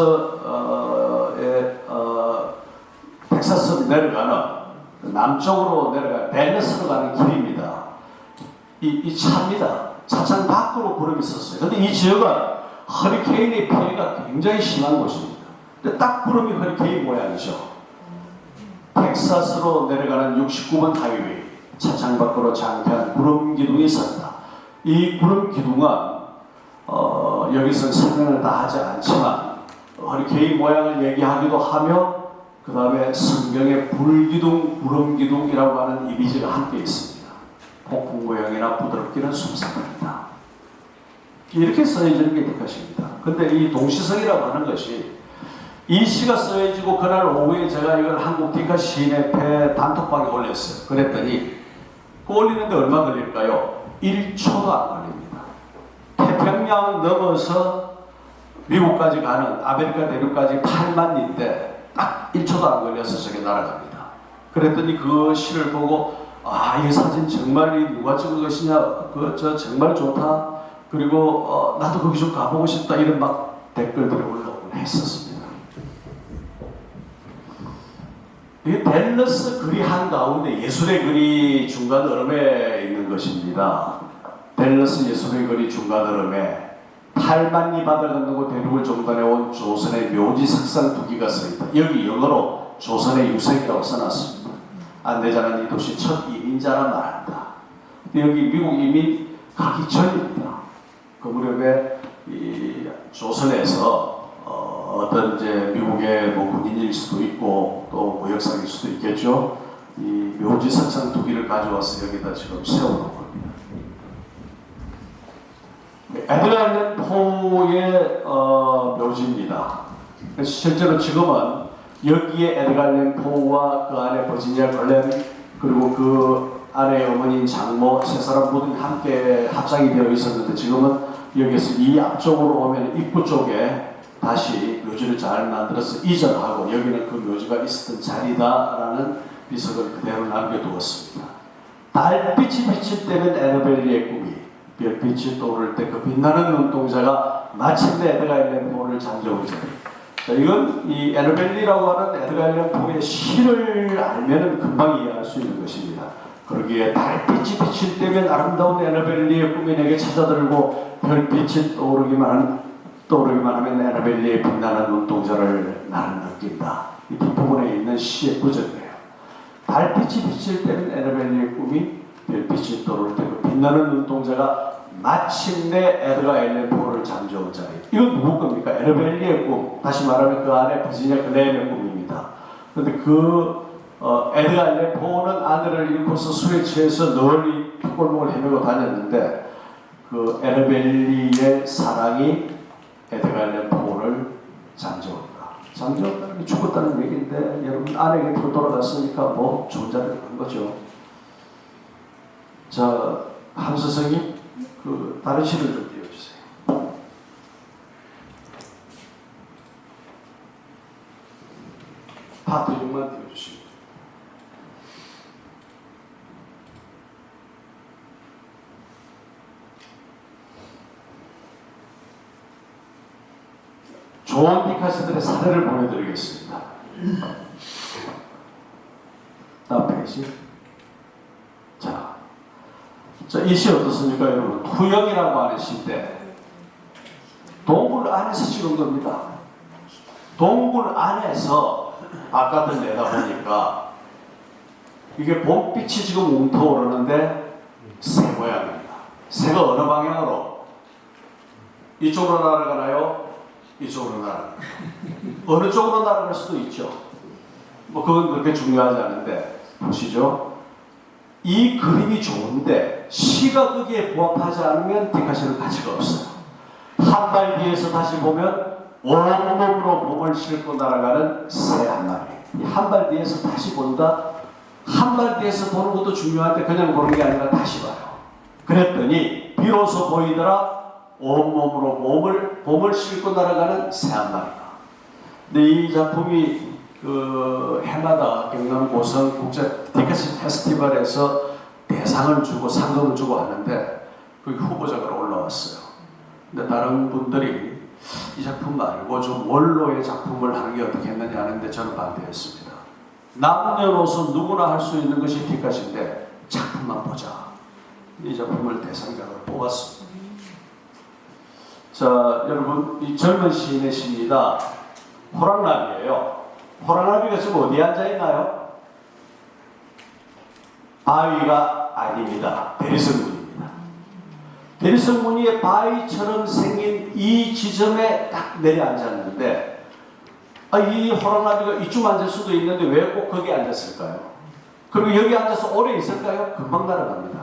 S1: 내려가는 남쪽으로 내려가는 댈러스로 가는 길입니다. 이 차입니다. 차창 밖으로 구름이 있었어요. 근데 이 지역은 허리케인의 피해가 굉장히 심한 곳입니다. 근데 딱 구름이 허리케인 모양이죠. 텍사스로 내려가는 69번 하이웨이 차창 밖으로 장대한 구름 기둥이 있었다. 이 구름 기둥은 여기서 설명을 다 하지 않지만 허리케인 모양을 얘기하기도 하며 그 다음에 성경에 불기둥, 구름기둥이라고 하는 이미지가 함께 있습니다. 폭풍 모양이나 부드럽기는 솜사합니다. 이렇게 써있는 게 텍사스입니다. 근데 이 동시성이라고 하는 것이 이 시가 써지고 그날 오후에 제가 이걸 한국 디카 시인협회 단톡방에 올렸어요. 그랬더니 그 올리는데 얼마 걸릴까요? 1초도 안 걸립니다. 태평양 넘어서 미국까지 가는 아메리카 대륙까지 8만 리인데 딱 1초도 안 걸려서 저게 날아갑니다. 그랬더니 그 시를 보고 이 사진 정말 누가 찍은 것이냐, 저 정말 좋다. 그리고 나도 거기 좀 가보고 싶다. 이런 막 댓글들이 올라오곤 했었습니다. 이 댈러스 글이 한가운데 예술의 글이 중간 얼음에 있는 것입니다. 댈러스 예술의 글이 중간 얼음에 8만 리 바다를 건너고 대륙을 종단해온 조선의 묘지 석상 두 기가 써있다. 여기 영어로 조선의 유색이라고 써놨습니다. 안내자는 이 도시 첫 이민자라 말한다. 여기 미국 이민 가기 전입니다. 그 무렵에 이 조선에서 어떤 이제 미국의 뭐 군인일 수도 있고 또 무역상일 수도 있겠죠. 이 묘지 석상 두 기를 가져와서 여기다 지금 세워놓은 겁니다. 에드가 알렌 포의 묘지입니다. 그래서 실제로 지금은 여기에 에드가 알렌 포와 그 안에 버지니아 글렌 그리고 그 아내의 어머니인 장모 세 사람 모두 함께 합작이 되어 있었는데 지금은 여기에서 이 앞쪽으로 오면 입구 쪽에 다시 묘지를 잘 만들어서 이전하고 여기는 그 묘지가 있었던 자리다라는 비석을 그대로 남겨두었습니다. 달빛이 비칠 때면 에너벨리의 꿈이 별빛이 떠오를 때 그 빛나는 눈동자가 마침내 에드가 알렌 포를 잠재우게 됩니다. 이건 이 에너벨리라고 하는 에드가 알렌 포의 시를 알면은 금방 이해할 수 있는 것입니다. 그러기에 달빛이 비칠 때면 아름다운 에너벨리의 꿈이 내게 찾아들고 별빛이 떠오르기만 하면 에너벨리의 빛나는 눈동자를 나는 느낀다. 이 뒷부분에 있는 시의 구절이에요. 달빛이 비칠 때면 에너벨리의 꿈이 별빛이 떠오를 때 그 빛나는 눈동자가 마침내 에드가 알렌 포를 잠재운 자리. 이건 누구 겁니까? 에너벨리의 꿈. 다시 말하면 그 안에 버지니아 글렌의 꿈입니다. 그런데 에드가 알렌 포는 아내를 잃고서 술에 취해서 널리 핏골목을 헤매고 다녔는데 그 에너벨리의 사랑이 에드가 알렌 포를 잠재웠다. 잠재웠다는 게 죽었다는 얘기인데 여러분 아내 곁으로 돌아갔으니까 뭐 좋은 자리를 간 거죠. 자, 함수성이 그 다른 시를 좀 띄워주세요. 파트 6만 띄워주십니다. 좋은 디카시들의 사례를 보여드리겠습니다. 다음 페이지. 자, 이 시 어떻습니까, 여러분? 투영이라고 하는 시인데 동굴 안에서 찍은 겁니다. 동굴 안에서 바깥을 내다보니까 이게 봄빛이 지금 웅터오르는데 새 모양입니다. 새가 어느 방향으로? 이쪽으로 날아가나요? 이쪽으로 날아가나요? 어느 쪽으로 날아갈 수도 있죠. 뭐 그건 그렇게 중요하지 않은데 보시죠. 이 그림이 좋은데 시가 거기에 부합하지 않으면 디카시는 가치가 없어요. 한 발 뒤에서 다시 보면 온몸으로 몸을 싣고 날아가는 새 한 마리. 한 발 뒤에서 다시 본다. 한 발 뒤에서 보는 것도 중요한데 그냥 보는 게 아니라 다시 봐요. 그랬더니 비로소 보이더라 온몸으로 몸을 싣고 날아가는 새 한 마리가. 근데 이 작품이 해마다 경남 고성 국제 디카시 페스티벌에서 대상을 주고 상금을 주고 하는데 그 후보작으로 올라왔어요. 근데 다른 분들이 이 작품 말고 좀 원로의 작품을 하는 게 어떻겠느냐 하는데 저는 반대했습니다. 남녀노소 누구나 할 수 있는 것이 디카시인데 작품만 보자. 이 작품을 대상작으로 뽑았습니다. 자, 여러분, 이 젊은 시인의 시입니다. 호랑나비예요. 호랑나비가 지금 어디에 앉아있나요? 바위가 아닙니다. 대리석문입니다. 대리석무늬의 바위처럼 생긴 이 지점에 딱 내려앉았는데 이 호랑나비가 이쯤 앉을 수도 있는데 왜 꼭 거기 앉았을까요? 그리고 여기 앉아서 오래 있을까요? 금방 날아갑니다.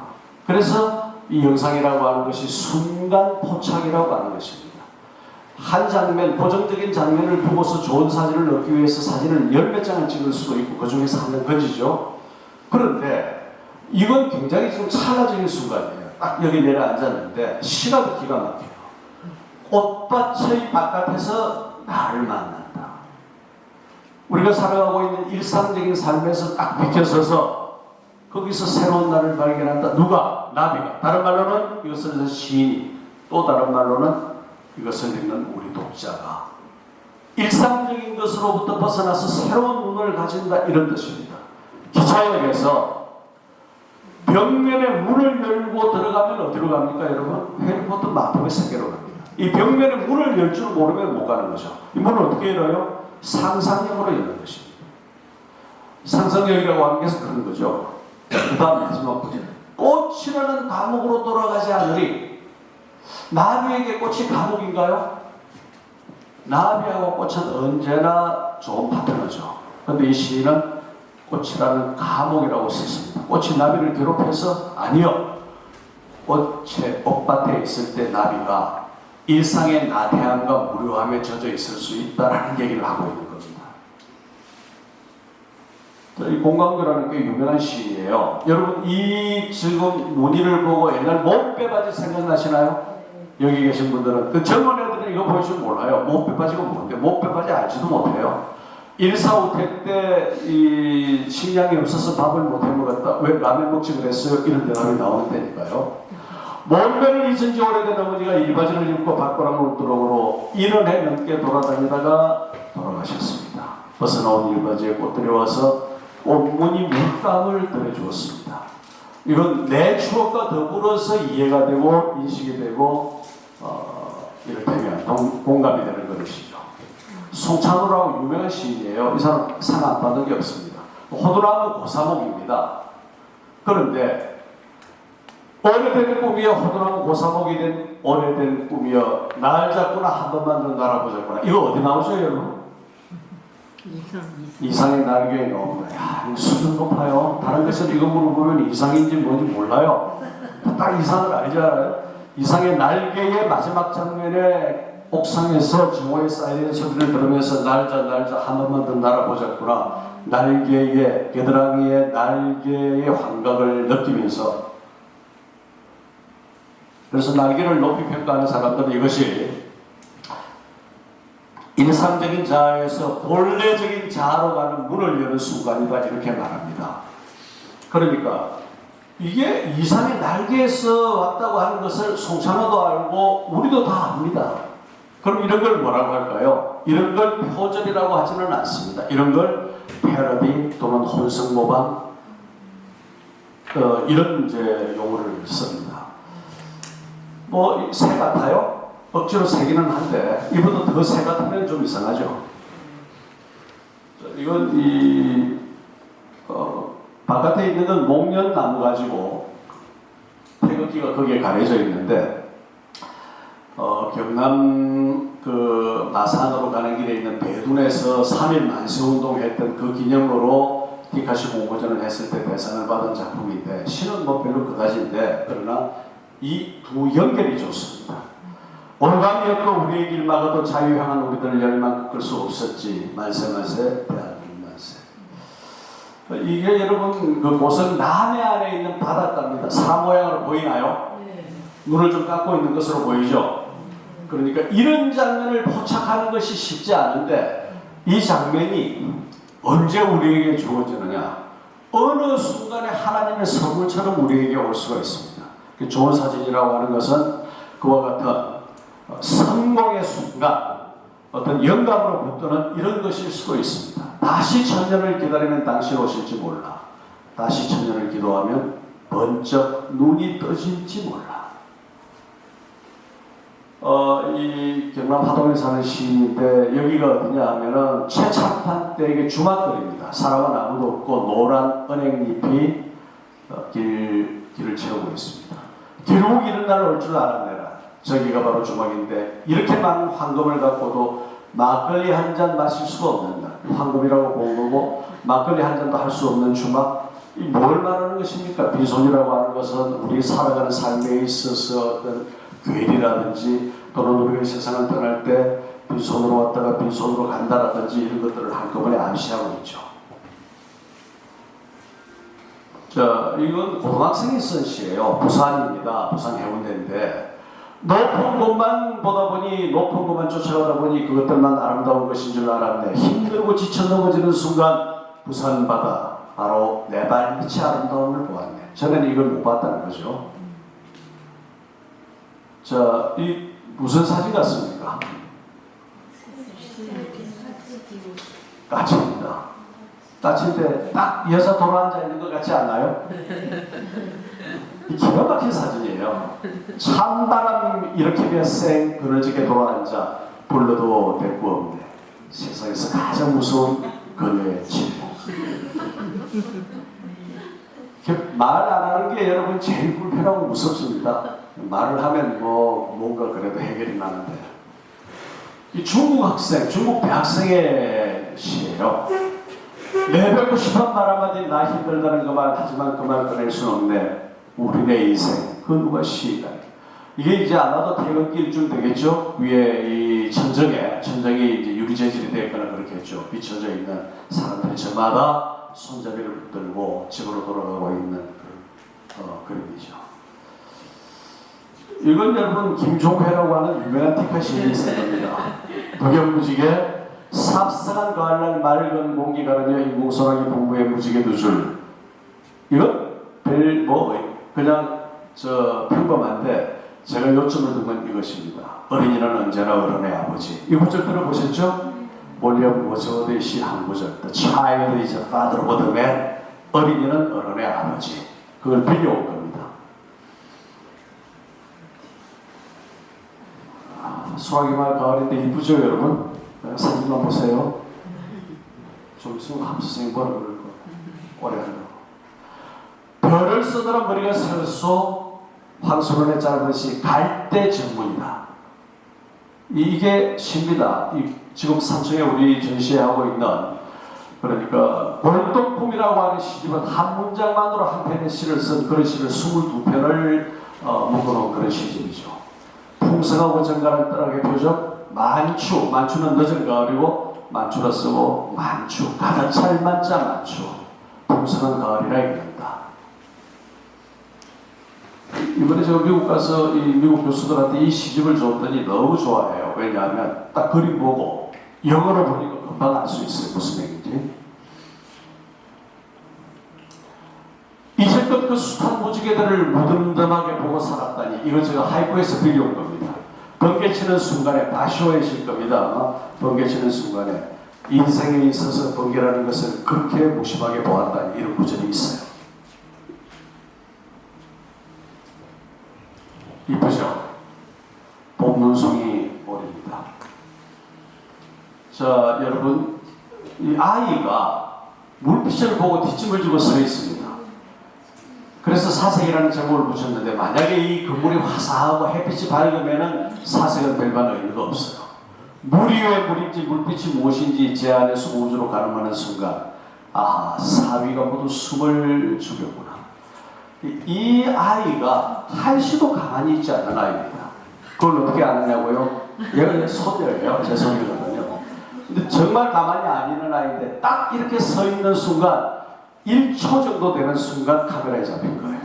S1: 그래서 이 영상이라고 하는 것이 순간 포착이라고 하는 것입니다. 한 장면, 고정적인 장면을 보고서 좋은 사진을 얻기 위해서 사진을 열 몇 장을 찍을 수도 있고 그 중에서 한 장 건지죠. 그런데 이건 굉장히 지금 찰나적인 순간이에요. 딱 여기 내려앉았는데 시각이 기가 막혀요. 꽃밭의 바깥에서 나를 만난다. 우리가 살아가고 있는 일상적인 삶에서 딱 비켜서서 거기서 새로운 나를 발견한다. 누가? 나비가. 다른 말로는 이것을 시인이, 또 다른 말로는 이것을 읽는 우리 독자가 일상적인 것으로부터 벗어나서 새로운 눈을 가진다, 이런 뜻입니다. 기차역에서 벽면에 문을 열고 들어가면 어디로 갑니까, 여러분? 해리포터 마법의 세계로 갑니다. 이 벽면에 문을 열 줄 모르면 못 가는 거죠. 이 문을 어떻게 열어요? 상상력으로 여는 것입니다. 상상력이라고 하는 게 그런 거죠. 그 다음 마지막 구절. 꽃이라는 감옥으로 돌아가지 않으리. 나비에게 꽃이 감옥인가요? 나비하고 꽃은 언제나 좋은 파트너죠. 그런데 이 시인은 꽃이라는 감옥이라고 썼습니다. 꽃이 나비를 괴롭혀서? 아니요. 꽃의 꽃밭에 있을 때 나비가 일상의 나태함과 무료함에 젖어 있을 수 있다는 얘기를 하고 있는 겁니다. 이 공강교라는 게 유명한 시인이에요. 여러분, 이 지금 무늬를 보고 옛날 못빼바지 생각나시나요? 여기 계신 분들은. 그 젊은 애들은 이거 보시면 몰라요. 못빼바지가 뭔데? 못빼바지 알지도 못해요. 1.4우택 때 이 식량이 없어서 밥을 못 해먹었다. 왜 라면 먹지 그랬어요? 이런 대답이 나오는 때니까요. 먼 잊은 지 오래된 어머니가 이 바지를 입고 밖으로 들어오러 1년에 넘게 돌아다니다가 돌아가셨습니다. 벗어나온 일바지에 꽃들이 와서 꽃무늬 물감을 들여주었습니다. 이건 내 추억과 더불어서 이해가 되고 인식이 되고 이를테면 공감이 되는 것이죠. 송창호라고 유명한 시인이에요. 이 사람 상 안 받은 게 없습니다. 호두나무 고사목입니다. 그런데 오래된 꿈이여 호두나무 고사목이 된 오래된 꿈이여 날 잡구나 한 번만 더 날아보자꾸나. 이거 어디 나오죠, 여러분? 이상의 날개에 나옵니다. 야, 이거 수준 높아요. 다른 데서 이거 물어보면 이상인지 뭔지 몰라요. 딱 이상을 알지 않아요? 이상의 날개의 마지막 장면에 옥상에서 지호의 사이렌 소리를 들으면서 날자 한 번만 더 날아보자꾸나. 날개의 겨드랑이의 날개의 환각을 느끼면서, 그래서 날개를 높이 평가하는 사람들은 이것이 일상적인 자아에서 본래적인 자아로 가는 문을 여는 순간이다, 이렇게 말합니다. 그러니까 이게 이상의 날개에서 왔다고 하는 것을 송창호도 알고 우리도 다 압니다. 그럼 이런 걸 뭐라고 할까요? 이런 걸 표절이라고 하지는 않습니다. 이런 걸 패러디 또는 혼성 모방, 이런 이제 용어를 씁니다. 뭐 새 같아요? 억지로 새기는 한데 이보다 더 새 같으면 좀 이상하죠. 이건 바깥에 있는 건 목련나무 가지고 태극기가 거기에 가려져 있는데 경남 그 마산으로 가는 길에 있는 배둔에서 3일 만세운동 했던 그 기념으로 디카시 공모전을 했을 때 대상을 받은 작품인데 시는 뭐 별로 그다지인데 그러나 이 두 연결이 좋습니다. 올감이었고 우리의 길 막아도 자유 향한 우리들을 열망 꺾을 수 없었지. 만세 대한민국 만세. 이게 여러분 그곳은 남해 안에 있는 바닷가입니다. 사 모양으로 보이나요? 눈을 좀 감고 있는 것으로 보이죠? 그러니까 이런 장면을 포착하는 것이 쉽지 않은데 이 장면이 언제 우리에게 주어지느냐? 어느 순간에 하나님의 선물처럼 우리에게 올 수가 있습니다. 좋은 사진이라고 하는 것은 그와 같은 성공의 순간, 어떤 영감으로 붙드는 이런 것일 수도 있습니다. 다시 천년을 기다리면 당신 오실지 몰라. 다시 천년을 기도하면 번쩍 눈이 떠질지 몰라. 이 경남 하동에 사는 시인인데 여기가 어디냐 하면은 최창판 때의 주막거리입니다. 사람은 아무도 없고 노란 은행잎이 길을 채우고 있습니다. 결국 이런 날 올 줄 알았네라. 저기가 바로 주막인데 이렇게 많은 황금을 갖고도 막걸리 한 잔 마실 수가 없는 날. 황금이라고 본 거고 막걸리 한 잔도 할 수 없는 주막. 이 뭘 말하는 것입니까? 빈손이라고 하는 것은 우리 살아가는 삶에 있어서 어떤 괴리라든지 또는 우리가 세상을 떠날 때 빈손으로 왔다가 빈손으로 간다라든지 이런 것들을 한꺼번에 암시하고 있죠. 자, 이건 고등학생이 쓴 시예요. 부산입니다. 부산 해운대인데 높은 곳만 보다 보니 높은 곳만 쫓아가다 보니 그것들만 아름다운 것인 줄 알았네. 힘들고 지쳐 넘어지는 순간 부산 바다 바로 내 발밑이 아름다움을 보았네. 저는 이걸 못 봤다는 거죠. 자, 이 무슨 사진 같습니까? 까치입니다. 까치인데 딱 여자 돌아앉아 있는 것 같지 않나요? 이 기가 막힌 사진이에요. 찬바람 일으키며 쌩 그늘지게 돌아앉아 불러도 대꾸 없네. 세상에서 가장 무서운 그녀의 침묵. 말 안 하는 게 여러분 제일 불편하고 무섭습니다. 말을 하면 뭔가 그래도 해결이 나는데. 이 중국 학생, 중국 대학생의 시예요. 내뱉고 싶은 말 한마디 나 힘들다는 그 말 하지만 그 말 꺼낼 수는 없네. 우리네 인생 그 누가 시가. 이게 이제 아마도 퇴근길쯤 되겠죠. 위에 이 천정이 이제 유리 재질이 되거나 그렇겠죠. 비춰져 있는 사람들이 저마다 손잡이를 붙들고 집으로 돌아가고 있는 그림이죠. 이건 여러분 김종회라고 하는 유명한 티카 시인이 쓴 겁니다. 도경무지개 삽상한 가을날 맑은 공기 가르며 인공소나기 동무의 무지개 두 줄. 이건 그냥 평범한데 제가 요점을 둔 건 이것입니다. 어린이는 언제나 어른의 아버지. 이 구절 들어보셨죠? 윌리엄 워즈워드의 시 한 구절. The child is the father of the man. 어린이는 어른의 아버지. 그걸 빌려온 겁니다. 수학이말 가을인데 이쁘죠 여러분? 사진만 보세요. 좀 있으면 함수생이 뭐라 그럴 거. 오래 한다고. 별을 쓰느라 머리가 설소 황소론의 짧은 시 갈대 전문이다. 이게 시입니다. 지금 삼성에 우리 전시하고 있는 그러니까 골동품이라고 하는 시집은 한 문장만으로 한 편의 시를 쓴 그런 시를 22편을 묶어놓은 그런 시집이죠. 풍성하고 정갈한 딸학의 표적 만추는 늦은 가을이고 만추라 쓰고 만추 가득 찰 만자 만추 풍성한 가을이라 읽는다. 이번에 제가 미국 가서 이 미국 교수들한테 이 시집을 줬더니 너무 좋아해요. 왜냐하면 딱 그림 보고 영어로 보니까 금방 알 수 있어요. 무슨 얘기인지. 이제껏 그 숱한 무지개들을 무덤덤하게 보고 살았다니 이걸 제가 하이쿠에서 빌려온 겁니다. 번개치는 순간에 바쇼에실 겁니다. 번개치는 순간에 인생에 있어서 번개라는 것을 그렇게 무심하게 보았다니 이런 구절이 있어요. 이쁘죠? 봄눈송이 올입니다. 자, 여러분, 이 아이가 물빛을 보고 뒷짐을 지고 서 있습니다. 그래서 사색이라는 제목을 붙였는데 만약에 이 그물이 화사하고 햇빛이 밝으면은 사색은 별반 의미가 없어요. 물이 왜 물인지 물빛이 무엇인지 제 안에서 우주로 가늠하는 순간 아, 사위가 모두 숨을 죽였구나. 이 아이가 한시도 가만히 있지 않는 아이입니다. 그걸 어떻게 아느냐고요? 얘가 소녀예요. 제 소녀거든요. 근데 정말 가만히 안 있는 아이인데 딱 이렇게 서 있는 순간 1초 정도 되는 순간 카메라에 잡힌 거예요.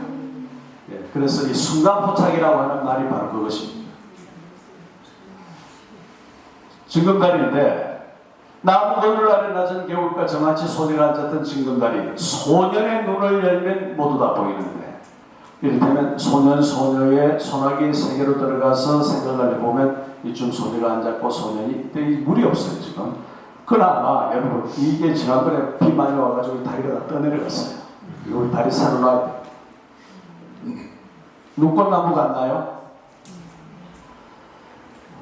S1: 예, 그래서 이 순간 포착이라고 하는 말이 바로 그것입니다. 징검다리인데 나무 그늘 아래 낮은 겨울과 정아치 소녀가 앉았던 징검다리, 소년의 눈을 열면 모두 다 보이는데, 이를테면 소년 소녀의 소나기 세계로 들어가서 생각을 해보면 이쯤 소녀가 앉았고 소년이 물이 없어요 지금. 그러나 여러분 이게 지난번에 비 많이 와가지고 다리가 다 떠내려갔어요. 우리 다리 새로 놔야 돼요. 눈꽃나무 같나요?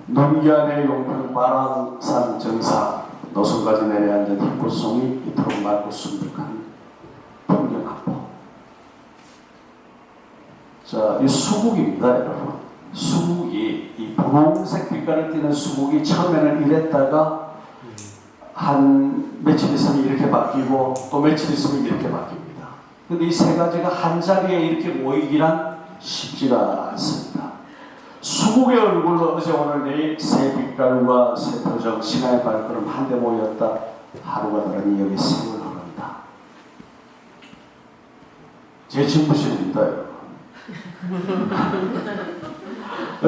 S1: 논기안의 용평 바람산 정상 노선까지 내려앉은 흰꽃송이 이토록 맑고 순득한 풍경합보. 자, 이 수국입니다 여러분. 수국이 이 분홍색 빛깔을 띠는 수국이 처음에는 이랬다가 한 며칠 있으면 이렇게 바뀌고 또 며칠 있으면 이렇게 바뀝니다. 근데 이 세 가지가 한 자리에 이렇게 모이기란 쉽지가 않습니다. 수국의 얼굴로 어제 오늘 내일 새 빛깔과 새 표정 신화의 발걸음 한데 모였다. 하루가 다르니 여기 세월 흐른다. 제 집무실입니다 여러분.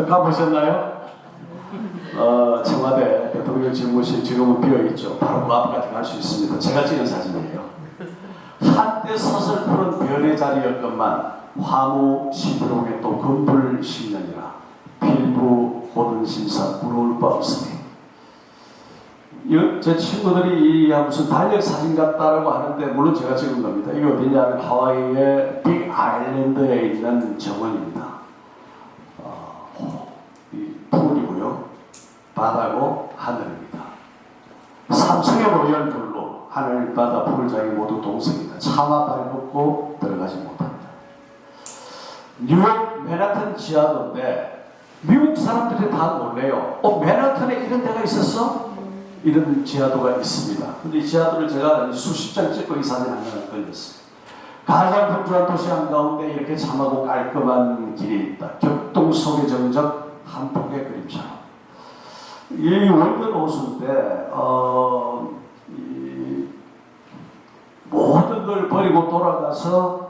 S1: 가보셨나요? 청와대 대통령 집무실 지금은 비어있죠. 바로 그 앞까지 갈 수 있습니다. 제가 찍은 사진이에요. 한때 서슬푸른 별의 자리였건만 화무 11호에 또 금불 10년이라 필부 모든 심사 부러울 바 없으니. 제 친구들이 무슨 달력 사진 같다라고 하는데 물론 제가 찍은 겁니다. 이게 어디냐면 하와이의 빅 아일랜드에 있는 정원입니다. 이 풀이고요. 바다고 하늘입니다. 3층의 로열 블루 하늘, 바다, 풀장이 모두 동성이다. 차마 발벗고 들어가지 못합니다. 뉴욕 맨하튼 지하도인데 미국 사람들이 다 놀래요. 맨하튼에 이런 데가 있었어? 이런 지하도가 있습니다. 근데 이 지하도를 제가 수십 장 찍고 이 사진 하나를 걸렸어요. 가장 분주한 도시 한가운데 이렇게 참하고 깔끔한 길이 있다. 격동 속의 정적 한 폭의 그림처럼. 이 월드 호수인데 모든 걸 버리고 돌아가서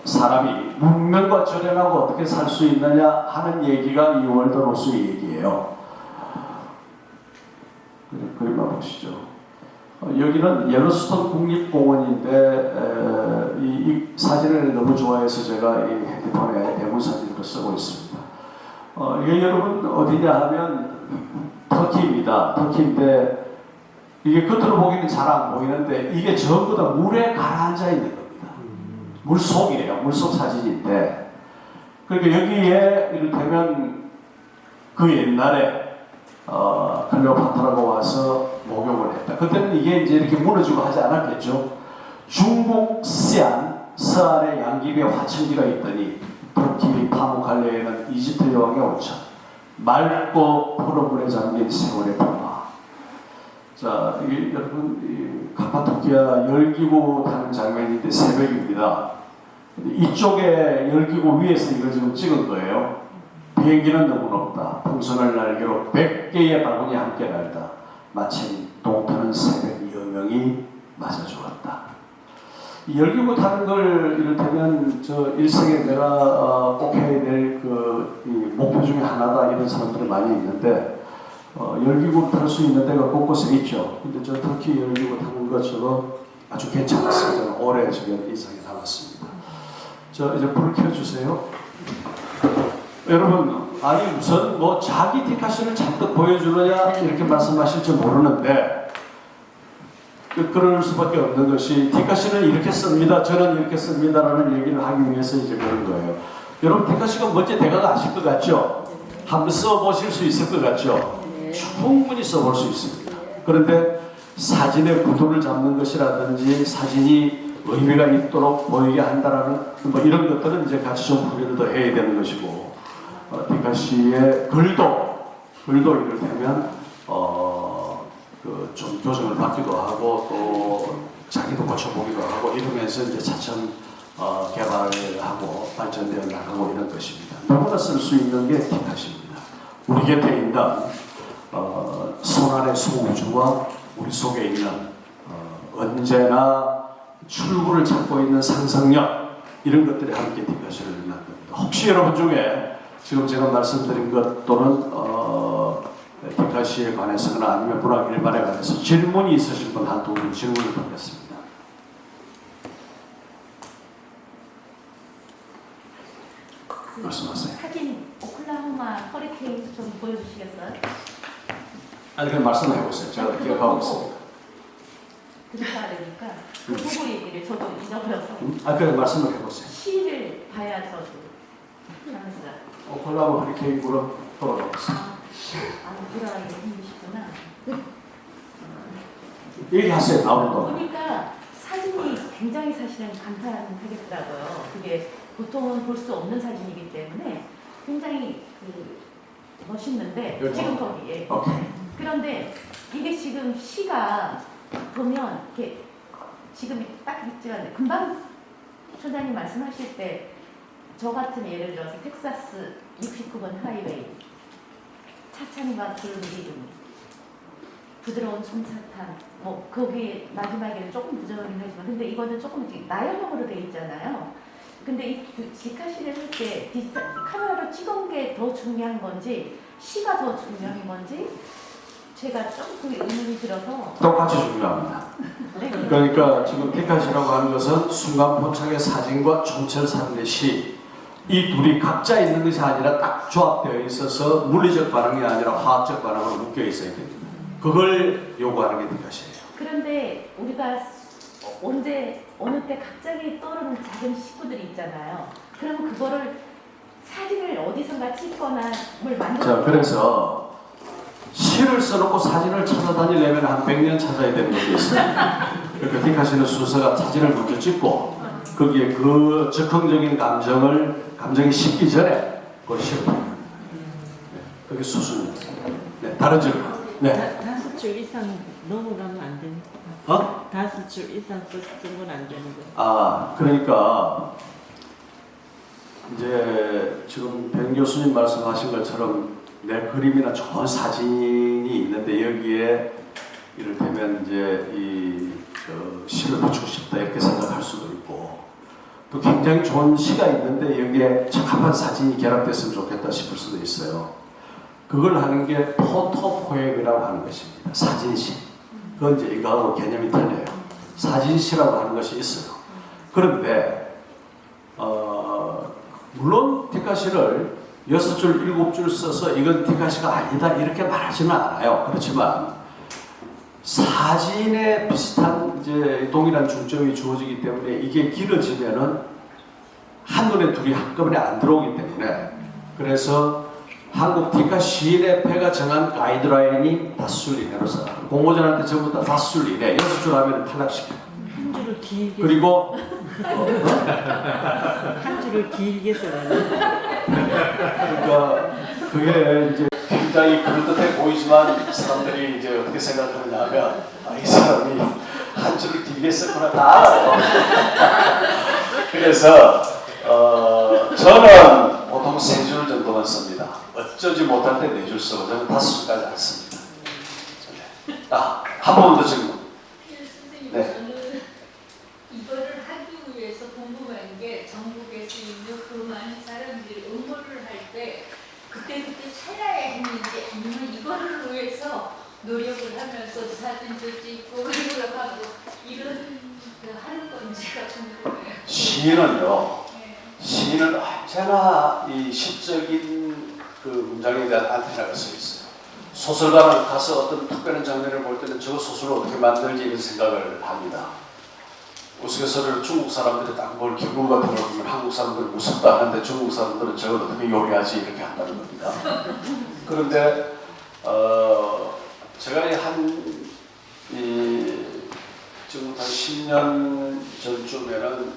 S1: 사람이 문명과 절연하고 어떻게 살 수 있느냐 하는 얘기가 이 월드 호수의 얘기예요. 그림만 보시죠. 여기는 옐로스톤 국립공원인데 이 사진을 너무 좋아해서 제가 이 핸드폰에 대문 사진으로 쓰고 있습니다. 이게 여러분 어디냐 하면 터키입니다. 터키인데 이게 겉으로 보기는 잘 안 보이는데 이게 전부 다 물에 가라앉아 있는 겁니다. 물속이에요. 물속 사진인데 그러니까 여기에 이를테면 그 옛날에 클레오파트라가 와서 목욕을 했다. 그때는 이게 이제 이렇게 무너지고 하지 않았겠죠. 중국 시안 서안에 양귀비의 화천기가 있더니 터키 파무칼레에는 이집트 여왕의 온천, 맑고 푸른 물에 잠긴 세월의 평화. 자, 이게 여러분 이 카파도키아 열기구 타는 장면인데 새벽입니다. 이쪽에 열기구 위에서 이걸 지금 찍은 거예요. 비행기는 너무 높다. 풍선을 날개로 100개의 바구니 함께 날다. 마침 동트는 새벽 여명이 맞아 죽었다. 이 열기구 타는 걸 이를테면 저 일생에 내가 꼭 해야 될 그 목표 중에 하나다 이런 사람들이 많이 있는데 열기구 탈 수 있는 데가 곳곳에 있죠. 근데 저 터키 열기구 타는 것처럼 아주 괜찮았어요. 저는 올해 저기 인상이 남았습니다. 저 이제 불을 켜주세요. 여러분, 아니 무슨 뭐 자기 디카시를 잔뜩 보여주느냐 이렇게 말씀하실지 모르는데 그럴 수밖에 없는 것이 디카시는 이렇게 씁니다. 저는 이렇게 씁니다라는 얘기를 하기 위해서 이제 그런 거예요. 여러분 디카시가 뭔지 대강 아실 것 같죠? 한번 써보실 수 있을 것 같죠? 충분히 써볼 수 있습니다. 그런데 사진의 구도를 잡는 것이라든지 사진이 의미가 있도록 보이게 한다라는 뭐 이런 것들은 이제 같이 좀 훈련을 더 해야 되는 것이고 디카시의 글도 이를테면 좀 교정을 받기도 하고 또 자기도 고쳐보기도 하고 이러면서 이제 차츰 개발하고 발전되어 나가고 이런 것입니다. 누구나 쓸 수 있는 게 디카시입니다. 우리 곁에 있는 손안의 소우주와 우리 속에 있는 언제나 출구를 찾고 있는 상상력 이런 것들이 함께 디카시를 만든 겁니다. 혹시 여러분 중에 지금 제가 말씀드린 것 또는 디카시에 관해서나 아니면 문학 일반에 관해서 질문이 있으신 분 한두 분 질문을 받겠습니다. 말씀하세요.
S3: 사진 오클라호마 허리케인 좀 보여주시겠어요?
S1: 아니 그냥 말씀해 보세요. 제가 기억하고 있습니다.
S3: 드릴까 되니까 그 부분 얘기를 저도 잊어버려서
S1: 아 그냥 말씀을 해보세요.
S3: 시를 봐야 저도 하면서
S1: 오클라호마 허리케인으로 돌아가겠습니다.
S3: 돌아가기 힘드시구나.
S1: 얘기하세요. 나오는 동안.
S3: 보니까 사진이 굉장히 사실은 감탄하겠더라고요. 그게 보통은 볼 수 없는 사진이기 때문에 굉장히 멋있는데
S1: 여기
S3: 지금 거기에
S1: 오케이.
S3: 그런데 이게 지금 시가 보면 이렇게 지금 딱 있지만 금방 소장님 말씀하실 때 저 같은 예를 들어서 텍사스 69번 하이웨이 차창과 구름 기름 부드러운 솜사탕 뭐 거기 마지막에는 조금 부정하긴 하지만 근데 이거는 조금 나열형으로 돼 있잖아요. 근데 이 디카시를 할 때 카메라로 찍은 게 더 중요한 건지 시가 더 중요한 건지 제가 조금 의문이 들어서
S1: 똑같이 중요합니다. 그러니까 지금 디카시라고 하는 것은 순간 포착의 사진과 총체 사진의 시, 이 둘이 각자 있는 것이 아니라 딱 조합되어 있어서 물리적 반응이 아니라 화학적 반응으로 묶여 있어야 됩니다. 그걸 요구하는 게 디카시예요.
S3: 그런데 우리가 언제 어느 때 갑자기 떠오르는 작은 식구들이 있잖아요. 그러면 그거를 사진을 어디선가 찍거나 뭘 만들어.
S1: 자, 그래서 시를 써놓고 사진을 찾아다니려면 한 100년 찾아야 되는 게 있어요. 그러니까 디카시는 순서가 사진을 먼저 찍고 거기에 그 즉흥적인 감정이 식기 전에 그걸 시를 네, 그게 수순입니다. 네, 다른 질문. 네.
S4: 5줄 이상 넘어가면 안 되는
S1: 어?
S4: 5줄 이상 쓴 건 안 되는 거예요.
S1: 아, 그러니까 이제 지금 변 교수님 말씀하신 것처럼 내 그림이나 좋은 사진이 있는데 여기에 이를테면 이제 시를 붙이고 싶다 이렇게 생각할 수도 있고 또 굉장히 좋은 시가 있는데 여기에 적합한 사진이 결합됐으면 좋겠다 싶을 수도 있어요. 그걸 하는 게 포토포엠이라고 하는 것입니다. 사진시. 그건 이제 이거하고 개념이 틀려요. 사진시라고 하는 것이 있어요. 그런데 물론 디카시를 6줄, 7줄 써서 이건 디카시가 아니다 이렇게 말하지는 않아요. 그렇지만 사진에 비슷한 이제 동일한 중점이 주어지기 때문에 이게 길어지면은 한눈에 둘이 한꺼번에 안 들어오기 때문에 그래서 한국 디카 시인협회가 정한 가이드라인이 5줄 이내로서 공모전한테 전부 다 5줄 이내 6줄 하면 탈락시켜요.
S4: 한 줄을 길게
S1: 그리고
S4: 한 줄을 길게 써야 돼.
S1: 그러니까 그게 이제 굉장히 그럴듯해 보이지만 사람들이 이제 어떻게 생각하느냐 하면 이 사람이 한 줄을 길게 썼구나 다 알아요. 그래서 저는 보통 3줄 정도만 씁니다. 어쩌지 못할 때 4줄 쓰고 저는 5줄까지 안 씁니다. 한 번 더 질문. 네.
S2: 저는 이거를 하기 위해서 궁금한 게 전국에서 있는 그 많은 사람들이 응모를 할 때 그때그때 찾아야 했는지 아니면 이거를 위해서 노력을 하면서 사진도 찍고 그리고 하고 이런 하는 건지가 궁금해요.
S1: 시인은요.
S2: 네.
S1: 시인은 언제나 이 시적인 그 문장에 대한 안테나가 서 있어요. 소설가는 가서 어떤 특별한 장면을 볼 때는 저 소설을 어떻게 만들지 이런 생각을 합니다. 우스갯소리로 중국 사람들이 딱 뭘 기구 같은 걸 보면 한국 사람들은 무섭다 하는데 중국 사람들은 저걸 어떻게 요리하지 이렇게 한다는 겁니다. 그런데 제가 지금부터 한 10년 전쯤에는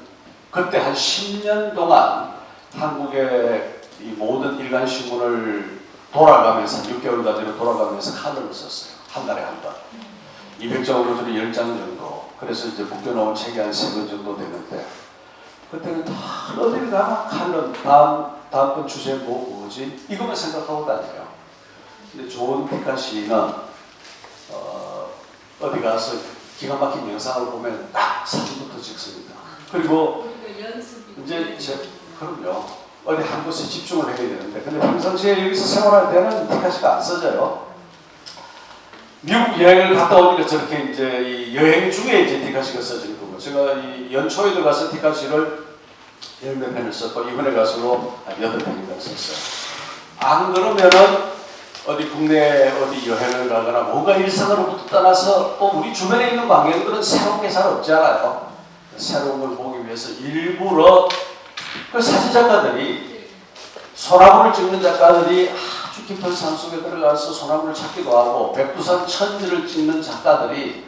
S1: 그때 한 10년 동안 한국의 이 모든 일간 신문을 돌아가면서 6개월 단위로 돌아가면서 칼럼을 썼어요. 한 달에 한 번. 200장으로 저는 10장 정도. 그래서 이제 묶여놓은 책이 한 3권 정도 되는데 그때는 다 어딜 가나 칼럼 다음번 주제 뭐지? 이것만 생각하고 다녀요. 근데 좋은 디카 시인은 어디 가서 기가 막힌 영상을 보면 딱 사진부터 찍습니다. 그리고
S2: 우리가 연습이
S1: 이제 그럼요. 어디 한 곳에 집중을 해야 되는데, 근데 평상시에 여기서 생활할 때는 티카시가 안 써져요. 미국 여행을 갔다 오니까 저렇게 이제 이 여행 중에 이제 티카시가 써지는 거고, 제가 이 연초에도 가서 티카시를 10몇 편을 썼고, 이번에 가서도 한 8편인가 썼어요. 안 그러면은 어디 국내 어디 여행을 가거나 뭔가 일상으로부터 떠나서 우리 주변에 있는 광경들은 새로운 게 잘 없지 않아요. 새로운 걸 보기 위해서 일부러 그 사진작가들이 소나무를 찍는 작가들이 아주 깊은 산속에 들어가서 소나무를 찾기도 하고, 백두산 천지를 찍는 작가들이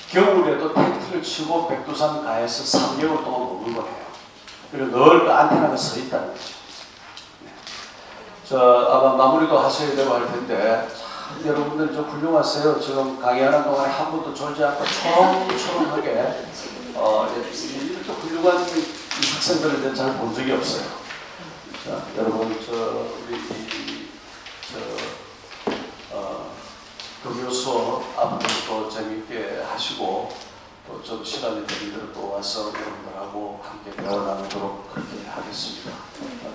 S1: 겨울에도 텐트를 치고 백두산 가에서 3개월 동안 머물고 해요. 그리고 늘 그 안테나가 서 있다는 거죠. 아마 마무리도 하셔야 되고 할 텐데, 참 여러분들 좀 훌륭하세요. 지금 강의하는 동안에 한 번도 졸지 않고 초롱초롱하게 이렇게 훌륭한 이 학생들을 잘 본 적이 없어요. 자, 여러분 금요 수업 앞으로도 재미있게 하시고, 또 좀 시간이 되는 대로 또 와서 여러분들하고 함께 배워 나누도록 그렇게 하겠습니다.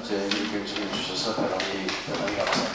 S1: 제 얘기를 경청해 주셔서 대단히 감사합니다.